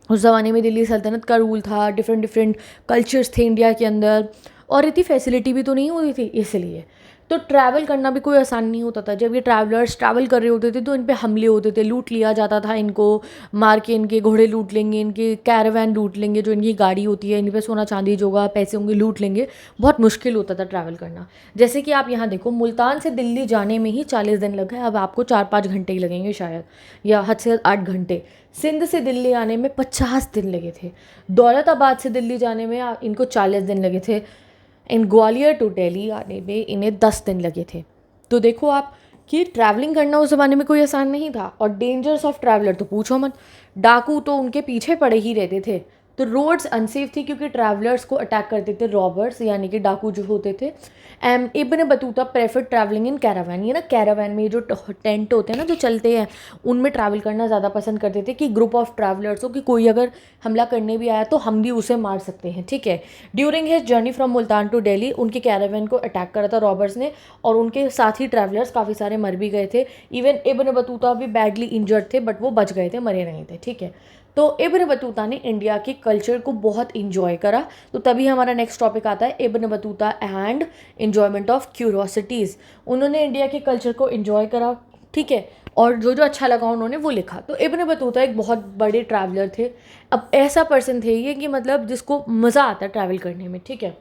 उस ज़माने में दिल्ली सल्तनत का रूल था, डिफरेंट कल्चर्स थे इंडिया के अंदर, और इतनी फैसिलिटी भी तो नहीं होती थी, इसलिए तो ट्रैवल करना भी कोई आसान नहीं होता था। जब ये ट्रैवलर्स ट्रैवल कर रहे होते थे तो इन पे हमले होते थे, लूट लिया जाता था इनको, मार के इनके घोड़े लूट लेंगे, इनके कैरावैन लूट लेंगे, जो इनकी गाड़ी होती है इन पे सोना चांदी जो होगा, पैसे होंगे, लूट लेंगे। बहुत मुश्किल होता था ट्रैवल करना। जैसे कि आप यहाँ देखो, मुल्तान से दिल्ली जाने में ही 40 दिन लग गए, अब आपको 4-5 घंटे ही लगेंगे शायद, या हद से 8 घंटे। सिंध से दिल्ली आने में 50 दिन लगे थे, दौलताबाद से दिल्ली जाने में इनको 40 दिन लगे थे, इन ग्वालियर टू दिल्ली आने में इन्हें 10 दिन लगे थे। तो देखो आप कि ट्रैवलिंग करना उस ज़माने में कोई आसान नहीं था। और डेंजर्स ऑफ ट्रैवलर तो पूछो मत, डाकू तो उनके पीछे पड़े ही रहते थे। तो रोड्स अनसेफ थी क्योंकि ट्रैवलर्स को अटैक करते थे रॉबर्स, यानी कि डाकू जो होते थे। Ibn Battuta prefer travelling in Caravan. ये ना कैरावैन में जो टेंट होते हैं ना जो चलते हैं, उनमें ट्रैवल करना ज़्यादा पसंद करते थे कि ग्रुप ऑफ ट्रैवलर्स हो, कि कोई अगर हमला करने भी आया तो हम भी उसे मार सकते हैं। ठीक है, during his journey from Multan to Delhi उनके कैरावैन को अटैक करा था रॉबर्स ने, और उनके साथ ही ट्रैवलर्स काफ़ी सारे मर भी गए थे। इवन इब्न बतूता भी बैडली इंजर्ड थे, बट वो बच गए थे, मरे नहीं थे। ठीक है, तो इब्न बतूता ने इंडिया के कल्चर को बहुत इंजॉय करा। तो तभी हमारा नेक्स्ट टॉपिक आता है Ibn Battuta and enjoyment of curiosities. उन्होंने इंडिया के कल्चर को इंजॉय करा, ठीक है, और जो जो अच्छा लगा उन्होंने वो लिखा। तो इब्न बतूता एक बहुत बड़े ट्रैवलर थे। अब ऐसा पर्सन थे ये कि मतलब जिसको मज़ा आता है ट्रैवल करने में। ठीक है,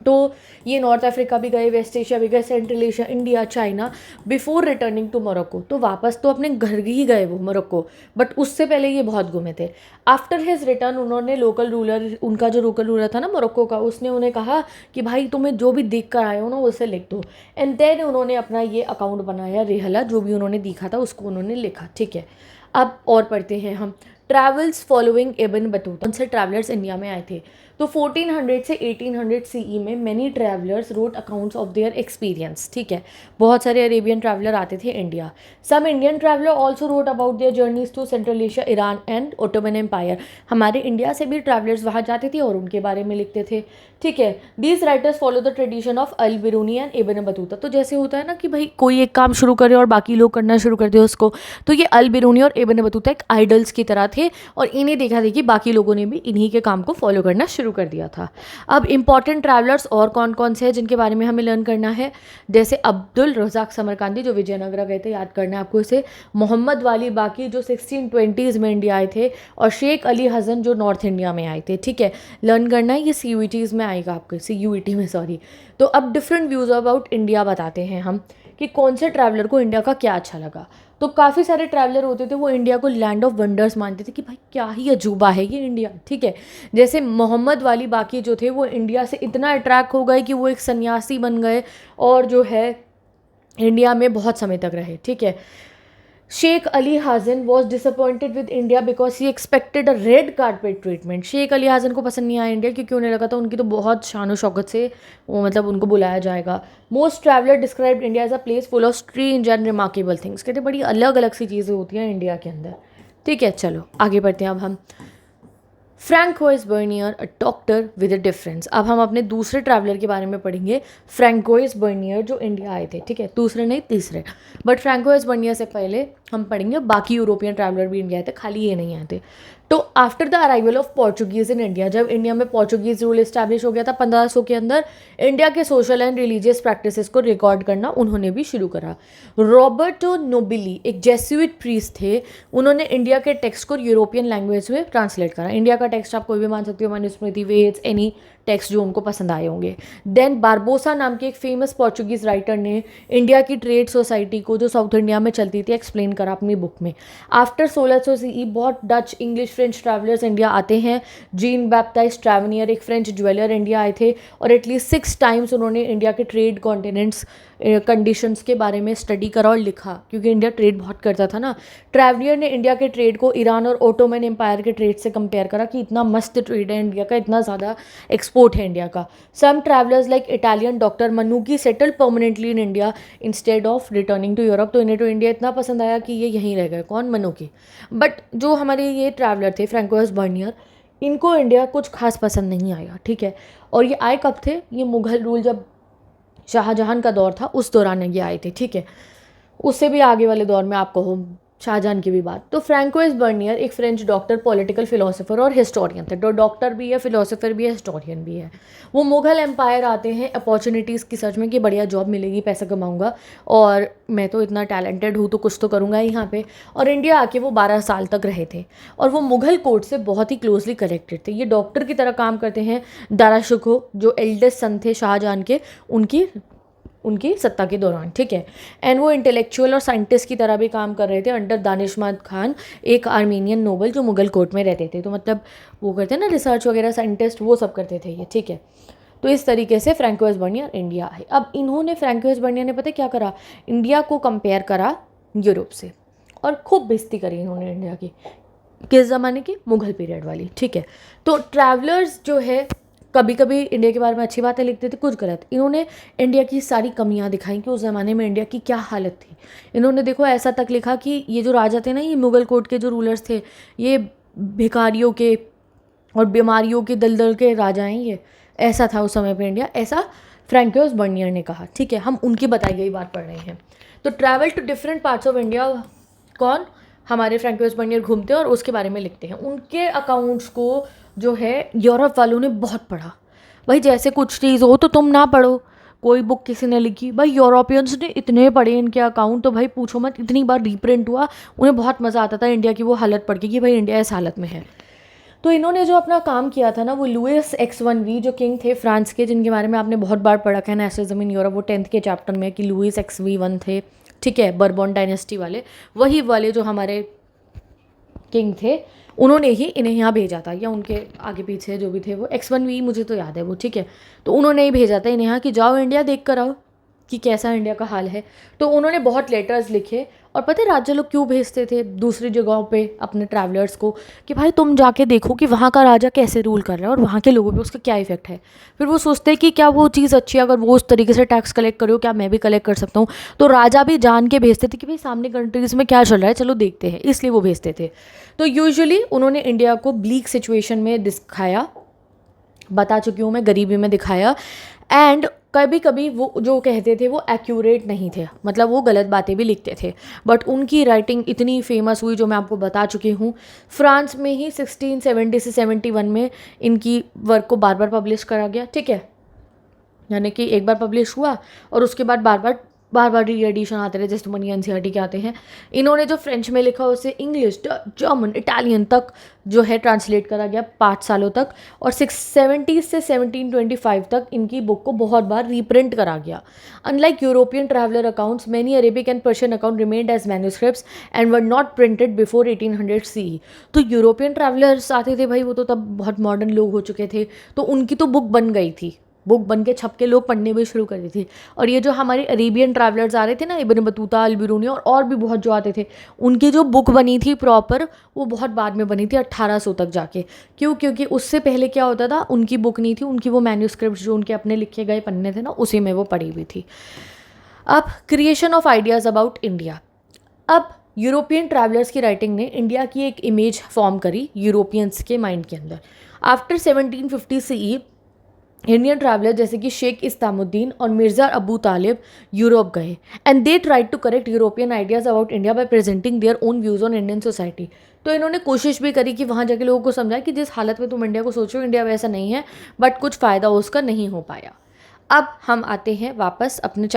तो ये नॉर्थ अफ्रीका भी गए, वेस्ट एशिया भी गए, Central Asia, India, China, before returning to Morocco. तो वापस तो अपने घर ही गए वो मोरक्को, बट उससे पहले ये बहुत घूमे थे। आफ्टर हिज रिटर्न उन्होंने लोकल रूलर, उनका जो लोकल रूलर था ना मोरक्को का, उसने उन्हें कहा कि भाई तुम्हें जो भी देख कर आए हो ना उसे लिख दो। एंड देन उन्होंने अपना ये अकाउंट बनाया रिहला, जो भी उन्होंने देखा था उसको उन्होंने लिखा। ठीक है, अब और पढ़ते हैं हम ट्रैवल्स फॉलोइंग इब्न बतूता। कौन से ट्रैवलर्स इंडिया में आए थे? तो 1400 से 1800 CE में many travellers wrote accounts of their experience. ठीक है, बहुत सारे अरेबियन ट्रैवलर आते थे India. Some Indian traveller also wrote about their journeys to Central Asia, Iran and Ottoman empire. हमारे इंडिया से भी ट्रैवलर्स वहाँ जाते थे और उनके बारे में लिखते थे। ठीक है, these writers follow the tradition of Al Biruni and Ibn Battuta. तो जैसे होता है ना कि भाई कोई एक काम शुरू करे और बाकी लोग करना शुरू कर दे उसको, तो ये अल बिरूनी और इब्न बतूता एक आइडल्स की तरह थे और इन्हें देखा देखी बाकी लोगों ने भी इन्हीं के काम को फॉलो करना शुरू कर दिया था। अब इंपॉर्टेंट ट्रैवलर्स और कौन कौन से हैं जिनके बारे में हमें लर्न करना है? जैसे अब्दुल रज़ाक समरकांदी जो विजयनगरा गए थे, याद करना है आपको इसे। मोहम्मद वाली बाकी जो 1620s में इंडिया आए थे, और शेख अली हसन जो नॉर्थ इंडिया में आए थे। ठीक है, लर्न करना है, ये CUETs में आएगा आपको, CUET में सॉरी। तो अब डिफरेंट व्यूज़ अबाउट इंडिया बताते हैं हम कि कौन से ट्रैवलर को इंडिया का क्या अच्छा लगा। तो काफ़ी सारे ट्रैवलर होते थे वो इंडिया को लैंड ऑफ वंडर्स मानते थे कि भाई क्या ही अजूबा है ये इंडिया। ठीक है, जैसे मोहम्मद वाली बाकी जो थे वो इंडिया से इतना अट्रैक्ट हो गए कि वो एक सन्यासी बन गए और जो है इंडिया में बहुत समय तक रहे। ठीक है, Shaikh Ali Hazin was disappointed with India because he expected a red carpet treatment. Shaikh Ali Hazin को पसंद नहीं आया इंडिया क्योंकि उन्हें लगा था उनकी तो बहुत शान शौकत से वो मतलब उनको बुलाया जाएगा। Most traveller described India as a place full of strange and remarkable things. कहते बड़ी अलग अलग सी चीज़ें होती हैं इंडिया के अंदर। ठीक है, चलो आगे बढ़ते हैं अब हम। Francois Bernier a doctor with a difference. अब हम अपने दूसरे ट्रैवलर के बारे में पढ़ेंगे, फ्रैंकोइस बर्नियर जो इंडिया आए थे, ठीक है, दूसरे नहीं तीसरे। बट फ्रैंकोइस बर्नियर से पहले हम पढ़ेंगे बाकी यूरोपियन ट्रैवलर भी इंडिया आए थे, खाली ये नहीं आए थे। तो after the arrival of Portuguese in India, जब इंडिया में पोर्चुगीज रूल इस्टेब्लिश हो गया था 1500 के अंदर, इंडिया के सोशल एंड रिलीजियस प्रैक्टिसेस को रिकॉर्ड करना उन्होंने भी शुरू करा। रॉबर्टो नोबिली एक जेस्यूइट प्रीस्ट थे, उन्होंने इंडिया के टेक्स्ट को यूरोपियन लैंग्वेज में ट्रांसलेट करा। इंडिया का टेक्स्ट आप कोई भी मान सकते हो, मनुस्मृति, वेद्स, एनी टेक्स्ट जो उनको पसंद आए होंगे। देन बारबोसा नाम के एक फेमस पोर्चुगीज राइटर ने इंडिया की ट्रेड सोसाइटी को जो साउथ इंडिया में चलती थी एक्सप्लेन करा अपनी बुक में। आफ्टर 1600 CE बहुत Dutch, English, French travellers India आते हैं। जीन बैप्टाइज ट्रैवनियर एक फ्रेंच ज्वेलर इंडिया आए थे और एटलीस्ट 6 टाइम्स उन्होंने इंडिया के ट्रेड कॉन्टिनेंट्स कंडीशंस के बारे में स्टडी करा और लिखा, क्योंकि इंडिया ट्रेड बहुत करता था ना। ट्रैवलियर ने इंडिया के ट्रेड को ईरान और ओटोमन एम्पायर के ट्रेड से कंपेयर करा कि इतना मस्त ट्रेड है इंडिया का, इतना ज़्यादा एक्सपोर्ट है इंडिया का। Some travellers like Italian doctor Manucci settle permanently in India instead of returning to Europe. तो इन्हें तो इंडिया इतना पसंद आया कि ये यहीं रह गए। कौन? मनुकी। बट जो हमारे ये ट्रैवलर थे फ्रैंकोइस बर्नियर, इनको इंडिया कुछ खास पसंद नहीं आया, ठीक है। और ये आए कब थे? ये मुग़ल रूल जब शाहजहां का दौर था उस दौरान ये आए थे, ठीक है। उससे भी आगे वाले दौर में आप कहो शाहजहां की भी बात। तो फ्रैंकोइस बर्नियर एक फ्रेंच डॉक्टर, पॉलिटिकल फिलोसोफर और हिस्टोरियन थे। तो डॉक्टर भी है, फिलोसोफर भी है, हिस्टोरियन भी है। वो मुग़ल एम्पायर आते हैं अपॉर्चुनिटीज़ की सर्च में कि बढ़िया जॉब मिलेगी, पैसा कमाऊंगा और मैं तो इतना टैलेंटेड हूँ तो कुछ तो करूँगा यहाँ पे। और इंडिया आके वो 12 साल तक रहे थे और वो मुग़ल कोर्ट से बहुत ही क्लोजली कनेक्टेड थे। ये डॉक्टर की तरह काम करते हैं। दारा शिकोह जो एल्डेस्ट सन थे शाहजहां के, उनकी सत्ता के दौरान, ठीक है। एंड वो इंटेलेक्चुअल और साइंटिस्ट की तरह भी काम कर रहे थे अंडर दानिशमंद खान, एक आर्मीनियन नोबल जो मुग़ल कोर्ट में रहते थे। तो मतलब वो करते हैं ना रिसर्च वगैरह, साइंटिस्ट, वो सब करते थे ये, ठीक है। तो इस तरीके से फ्रैंकोइस बर्नियर इंडिया आए। अब इन्होंने, फ्रैंकोइस बर्नियर ने पता क्या करा? इंडिया को कंपेयर करा यूरोप से और खूब बेइज्जती करी इन्होंने इंडिया की। किस ज़माने की? मुग़ल पीरियड वाली, ठीक है। तो ट्रैवलर्स जो है कभी कभी इंडिया के बारे में अच्छी बातें लिखते थे, कुछ गलत। इन्होंने इंडिया की सारी कमियां दिखाई कि उस ज़माने में इंडिया की क्या हालत थी। इन्होंने देखो ऐसा तक लिखा कि ये जो राजा थे ना, ये मुग़ल कोर्ट के जो रूलर्स थे, ये भिखारियों के और बीमारियों के दलदल के राजा हैं ये। ऐसा था उस समय पे इंडिया, ऐसा फ्रैंकोइस बर्नियर ने कहा, ठीक है। हम उनकी बताई गई बात पढ़ रहे हैं। तो travel to different parts of India, कौन? हमारे फ्रैंकोइस बर्नियर घूमते हैं और उसके बारे में लिखते हैं। उनके अकाउंट्स को जो है यूरोप वालों ने बहुत पढ़ा। भाई जैसे कुछ चीज़ हो तो तुम ना पढ़ो, कोई बुक किसी ने लिखी, भाई यूरोपियंस ने इतने पढ़े इनके अकाउंट, तो भाई पूछो मत, इतनी बार रीप्रिंट हुआ। उन्हें बहुत मज़ा आता था इंडिया की वो हालत पढ़ के कि भाई इंडिया इस हालत में है। तो इन्होंने जो अपना काम किया था ना, वो लुइस X1V जो किंग थे फ्रांस के, जिनके बारे में आपने बहुत बार पढ़ा है नेशनलिज्म इन यूरोप, वो 10th के चैप्टर में कि लुइस XV1 थे, ठीक है, बर्बन डायनेस्टी वाले, वही वाले जो हमारे किंग थे, उन्होंने ही इन्हें यहाँ भेजा था, या उनके आगे पीछे जो भी थे वो X1V, मुझे तो याद है वो, ठीक है। तो उन्होंने ही भेजा था इन्हें यहाँ कि जाओ इंडिया देख कर आओ कि कैसा इंडिया का हाल है। तो उन्होंने बहुत लेटर्स लिखे। और पता है राजा लोग क्यों भेजते थे दूसरी जगहों पे अपने ट्रैवलर्स को? कि भाई तुम जाके देखो कि वहाँ का राजा कैसे रूल कर रहा है और वहाँ के लोगों पे उसका क्या इफेक्ट है। फिर वो सोचते हैं कि क्या वो चीज़ अच्छी है, अगर वो उस तरीके से टैक्स कलेक्ट करो क्या मैं भी कलेक्ट कर सकता हूँ। तो राजा भी जान के भेजते थे कि भाई सामने कंट्रीज़ में क्या चल रहा है, चलो देखते हैं, इसलिए वो भेजते थे। तो यूजुअली उन्होंने इंडिया को ब्लीक सिचुएशन में दिखाया, बता चुकी हूँ मैं, गरीबी में दिखाया। एंड कभी कभी वो जो कहते थे वो एक्यूरेट नहीं थे, मतलब वो गलत बातें भी लिखते थे। बट उनकी राइटिंग इतनी फेमस हुई जो मैं आपको बता चुकी हूँ। फ्रांस में ही 1670 से 71 में इनकी वर्क को बार बार पब्लिश करा गया, ठीक है। यानी कि एक बार पब्लिश हुआ और उसके बाद बार बार री एडिशन आते रहे, जैसे मनी NCERT के आते हैं। इन्होंने जो फ्रेंच में लिखा उसे इंग्लिश, जर्मन, इटालियन तक जो है ट्रांसलेट करा गया 5 सालों तक। और 670 से 1725 तक इनकी बुक को बहुत बार रीप्रिंट करा गया। Unlike European traveller accounts, many Arabic and Persian account remained as manuscripts and were not printed before 1800 CE। तो यूरोपियन ट्रैवलर्स आते थे भाई, वो तो तब बहुत मॉडर्न लोग हो चुके थे, तो उनकी तो बुक बन गई थी, बुक बन के छप के लोग पढ़ने भी शुरू कर दी थी। और ये जो हमारे अरेबियन ट्रैवलर्स आ रहे थे ना, इब्न बतूता, अल-बिरूनी और भी बहुत जो आते थे, उनकी जो बुक बनी थी प्रॉपर, वो बहुत बाद में बनी थी 1800 तक जाके। क्यों? क्योंकि उससे पहले क्या होता था, उनकी बुक नहीं थी, उनकी वो मैन्यूस्क्रिप्ट जो उनके अपने लिखे गए पन्ने थे ना, उसी में वो पड़ी हुई थी। अब creation of ideas about India. अब यूरोपियन ट्रैवलर्स की राइटिंग ने इंडिया की एक इमेज फॉर्म करी यूरोपियंस के माइंड के अंदर। आफ्टर 1750 CE इंडियन ट्रैवलर जैसे कि शेख इस्लामुद्दीन और मिर्ज़ा अबू तालिब यूरोप गए and they tried to correct European ideas about India by presenting their own views on Indian society. तो इन्होंने कोशिश भी करी कि वहाँ जाके लोगों को समझाए कि जिस हालत में तुम इंडिया को सोचो इंडिया वैसा नहीं है, बट कुछ फ़ायदा उसका नहीं हो पाया। अब हम आते हैं वापस अपने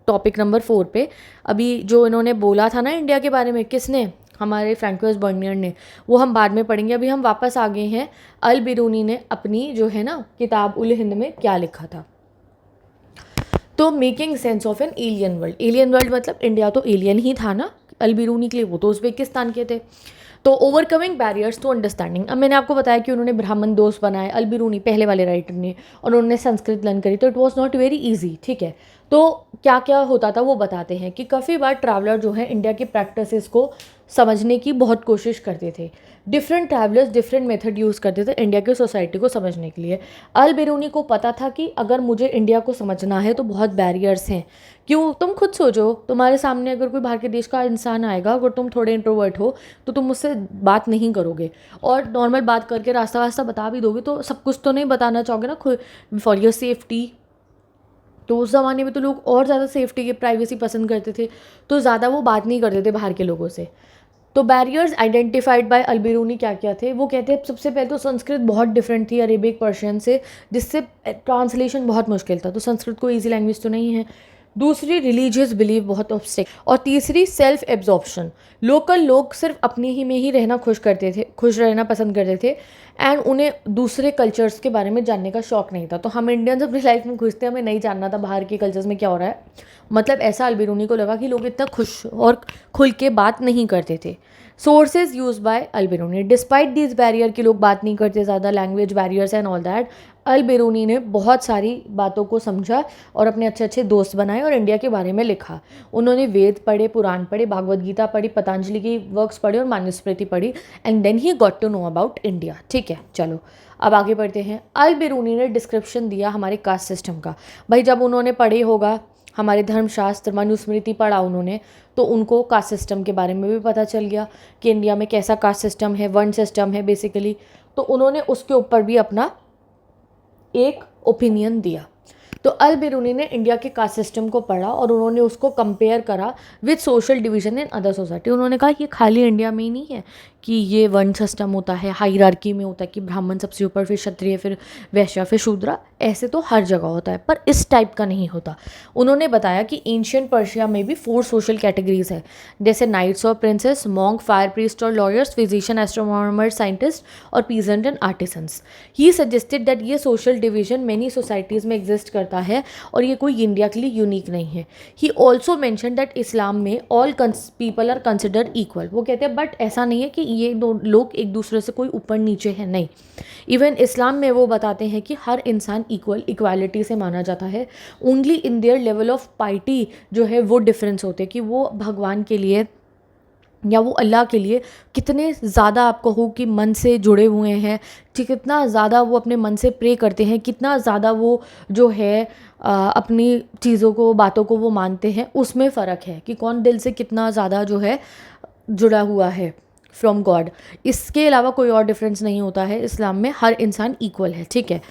टॉपिक नंबर 4 पे। अभी जो इन्होंने बोला था ना इंडिया के बारे में, किसने, हमारे फ्रैंकोइस बर्नियर ने, वो हम बाद में पढ़ेंगे। अभी हम वापस आ गए हैं अल बिरूनी ने अपनी जो है ना किताब उल हिंद में क्या लिखा था। तो making sense of an alien world, alien world मतलब इंडिया तो एलियन ही था ना अल बिरूनी के लिए, वो तो उज़्बेकिस्तान के थे। तो ओवरकमिंग बैरियर्स टू अंडरस्टैंडिंग, अब मैंने आपको बताया कि उन्होंने ब्राह्मण दोस्त बनाए अल बिरूनी पहले वाले राइटर ने, और उन्होंने संस्कृत लर्न करी, तो it was not very easy, ठीक है। तो क्या क्या होता था वो बताते हैं कि काफ़ी बार ट्रैवलर जो है इंडिया की प्रैक्टिसेस को समझने की बहुत कोशिश करते थे। Different travellers different method use करते थे इंडिया की सोसाइटी को समझने के लिए। अल बिरूनी को पता था कि अगर मुझे इंडिया को समझना है तो बहुत बैरियर्स हैं। क्यों, तुम खुद सोचो, तुम्हारे सामने अगर कोई बाहर के देश का इंसान आएगा, अगर तुम थोड़े इंट्रोवर्ट हो तो तुम उससे बात नहीं करोगे, और नॉर्मल बात करके रास्ता वास्ता बता भी दोगे तो सब कुछ तो नहीं बताना चाहोगे ना खुद, फॉर योर सेफ्टी। तो उस ज़माने में तो लोग और ज़्यादा सेफ्टी की प्राइवेसी पसंद करते थे, तो ज़्यादा वो बात नहीं करते थे बाहर के लोगों से। तो barriers identified by Al Biruni क्या क्या थे, वो कहते हैं सबसे पहले तो संस्कृत बहुत डिफरेंट थी अरेबिक पर्शियन से, जिससे ट्रांसलेशन बहुत मुश्किल था, तो संस्कृत कोई ईजी लैंग्वेज तो नहीं है। दूसरी, रिलीजियस बिलीफ बहुत ऑब्स्टेक, और तीसरी, सेल्फ एब्जॉर्प्शन, लोकल लोग सिर्फ अपने ही में ही रहना खुश रहना पसंद करते थे, एंड उन्हें दूसरे कल्चर्स के बारे में जानने का शौक नहीं था। तो हम इंडियंस अपनी लाइफ में खुश थे, हमें नहीं जानना था बाहर के कल्चर्स में क्या हो रहा है, मतलब ऐसा अल बिरूनी को लगा कि लोग इतना खुश और खुल के बात नहीं करते थे। Sources use by Al Biruni, despite this barrier कि लोग बात नहीं करते ज़्यादा, language barriers and all that, Al Biruni ने बहुत सारी बातों को समझा और अपने अच्छे अच्छे दोस्त बनाए और इंडिया के बारे में लिखा। उन्होंने वेद पढ़े, पुराण पढ़े, भागवत गीता पढ़ी, पतंजलि की वर्क्स पढ़े और मनुस्मृति पढ़ी, and then he got to know about India, ठीक है। चलो अब आगे बढ़ते हैं। अल बिरूनी ने डिस्क्रिप्शन दिया हमारे कास्ट सिस्टम का। भाई जब उन्होंने पढ़े होगा हमारे धर्मशास्त्र, मनुस्मृति पढ़ा उन्होंने, तो उनको कास्ट सिस्टम के बारे में भी पता चल गया कि इंडिया में कैसा कास्ट सिस्टम है, वर्ण सिस्टम है बेसिकली। तो उन्होंने उसके ऊपर भी अपना एक ओपिनियन दिया। तो अल बिरूनी ने इंडिया के कास्ट सिस्टम को पढ़ा और उन्होंने उसको कंपेयर करा with social division in other society. उन्होंने कहा ये खाली इंडिया में ही नहीं है कि ये वर्ण सिस्टम होता है, हायरार्की में होता है कि ब्राह्मण सबसे ऊपर, फिर क्षत्रिय, फिर वैश्य, फिर शूद्र, ऐसे तो हर जगह होता है, पर इस टाइप का नहीं होता। उन्होंने बताया कि एंशियंट पर्शिया में भी 4 सोशल कैटेगरीज है, जैसे नाइट्स और प्रिंसेस, मॉन्क, फायर प्रीस्ट और लॉयर्स, फिजिशियन, एस्ट्रोनॉमर, साइंटिस्ट और peasant and artisans. He suggested that ये सोशल डिवीजन मेनी सोसाइटीज़ में एग्जिस्ट करता है और ये कोई इंडिया के लिए यूनिक नहीं है। He also mention that Islam में all people are considered equal. वो कहते हैं बट ऐसा नहीं है कि ये दो लोग एक दूसरे से कोई ऊपर नीचे है, नहीं। इवन इस्लाम में वो बताते हैं कि हर इंसान इक्वालिटी से माना जाता है। Only in their level of piety जो है वो डिफरेंस होते हैं कि वो भगवान के लिए या वो अल्लाह के लिए कितने ज़्यादा आप कहो कि मन से जुड़े हुए हैं, कितना ज़्यादा वो अपने मन से प्रे करते हैं, कितना ज़्यादा वो जो है अपनी चीज़ों को, बातों को वो मानते हैं, उसमें फ़र्क है कि कौन दिल से कितना ज़्यादा जो है जुड़ा हुआ है फ्रॉम गॉड। इसके अलावा कोई और डिफरेंस नहीं होता है। इस्लाम में हर इंसान इक्वल है, ठीक है।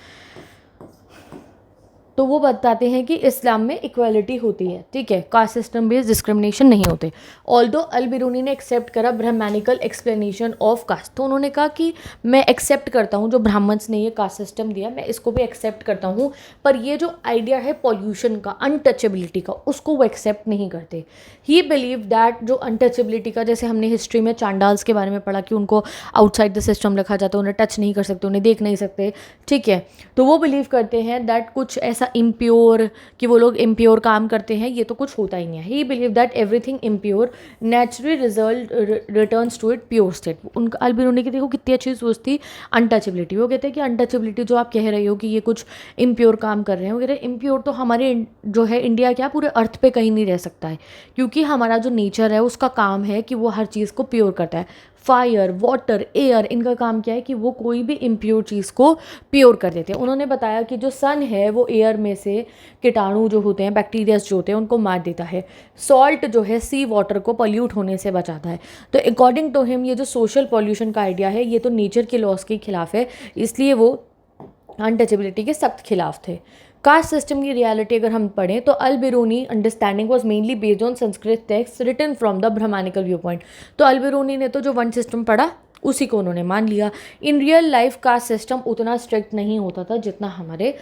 तो वो बताते हैं कि इस्लाम में इक्वालिटी होती है, ठीक है, कास्ट सिस्टम बेस्ड डिस्क्रिमिनेशन नहीं होते। ऑल्दो अल बिरूनी ने एक्सेप्ट करा ब्राह्मणिकल एक्सप्लेनेशन ऑफ कास्ट, तो उन्होंने कहा कि मैं एक्सेप्ट करता हूँ जो ब्राह्मण्स ने ये कास्ट सिस्टम दिया, मैं इसको भी एक्सेप्ट करता हूँ, पर ये जो आइडिया है पॉल्यूशन का, अनटचेबिलिटी का, उसको वो एक्सेप्ट नहीं करते। ही बिलीव दैट जो अनटचेबिलिटी का, जैसे हमने हिस्ट्री में चांडाल्स के बारे में पढ़ा कि उनको आउटसाइड द सिस्टम रखा जाता है, उन्हें टच नहीं कर सकते, उन्हें देख नहीं सकते, ठीक है। तो वो बिलीव करते हैं दैट कुछ ऐसा इम्प्योर, कि वो लोग इम्प्योर काम करते हैं, ये तो कुछ होता ही नहीं है। He believe that everything impure naturally result returns to it pure state. उनका अल बिरूनी की देखो कितनी अच्छी सोच थी, अनटचेबिलिटी। वो कहते हैं कि अनटचेबिलिटी जो आप कह रहे हो कि ये कुछ इम्प्योर काम कर रहे हैं, वो कह रहे हैं इम्प्योर तो हमारे जो है इंडिया क्या पूरे अर्थ पे कहीं नहीं रह सकता है, क्योंकि हमारा जो नेचर है उसका काम है कि वो हर चीज़ को प्योर करता है। फायर, वाटर, एयर, इनका काम क्या है कि वो कोई भी इम्प्योर चीज़ को प्योर कर देते हैं। उन्होंने बताया कि जो सन है वो एयर में से कीटाणु जो होते हैं, बैक्टीरियाज जो होते हैं, उनको मार देता है। सॉल्ट जो है सी वाटर को पॉल्यूट होने से बचाता है। तो अकॉर्डिंग टू हिम ये जो सोशल पॉल्यूशन का आइडिया है ये तो नेचर के लॉस के खिलाफ है, इसलिए वो अनटचेबिलिटी के सख्त खिलाफ थे। कास्ट सिस्टम की रियलिटी अगर हम पढ़ें तो Al Biruni understanding was mainly based on Sanskrit text written from the Brahmanical view point. तो अल बिरूनी ने तो जो वन सिस्टम पढ़ा उसी को उन्होंने मान लिया। In real life caste system उतना स्ट्रिक्ट नहीं होता था जितना हमारे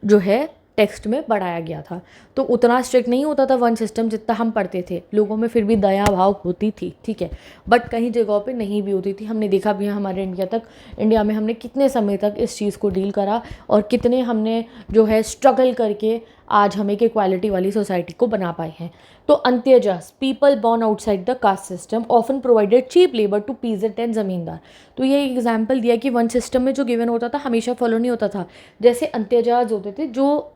जो है टेक्स्ट में पढ़ाया गया था। तो उतना स्ट्रिक्ट नहीं होता था वन सिस्टम जितना हम पढ़ते थे। लोगों में फिर भी दया भाव होती थी, ठीक है, बट कहीं जगहों पे नहीं भी होती थी। हमने देखा भी है हमारे इंडिया में हमने कितने समय तक इस चीज़ को डील करा और कितने हमने जो है स्ट्रगल करके आज हम एक इक्वालिटी वाली सोसाइटी को बना पाए हैं। तो अंत्यजास, people born outside the caste system often provided cheap labour to peasant and zamindar. तो ये एग्जाम्पल दिया कि वन सिस्टम में जो गिवन होता था हमेशा फॉलो नहीं होता था। जैसे अंत्यजाज होते थे जो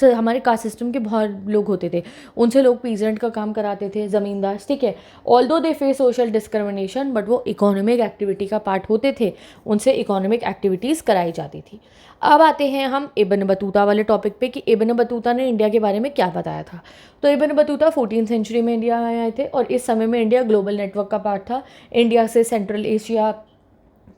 हमारे कास्ट सिस्टम के बहुत लोग होते थे, उनसे लोग पीजेंट का काम कराते थे, ज़मींदार, ठीक है। Although they face social discrimination but वो इकोनॉमिक एक्टिविटी का पार्ट होते थे, उनसे इकोनॉमिक एक्टिविटीज़ कराई जाती थी। अब आते हैं हम इब्न बतूता वाले टॉपिक पे कि इब्न बतूता ने इंडिया के बारे में क्या बताया था। तो इब्न बतूता 14th सेंचुरी में इंडिया में आए थे और इस समय में इंडिया ग्लोबल नेटवर्क का पार्ट था। इंडिया से central Asia,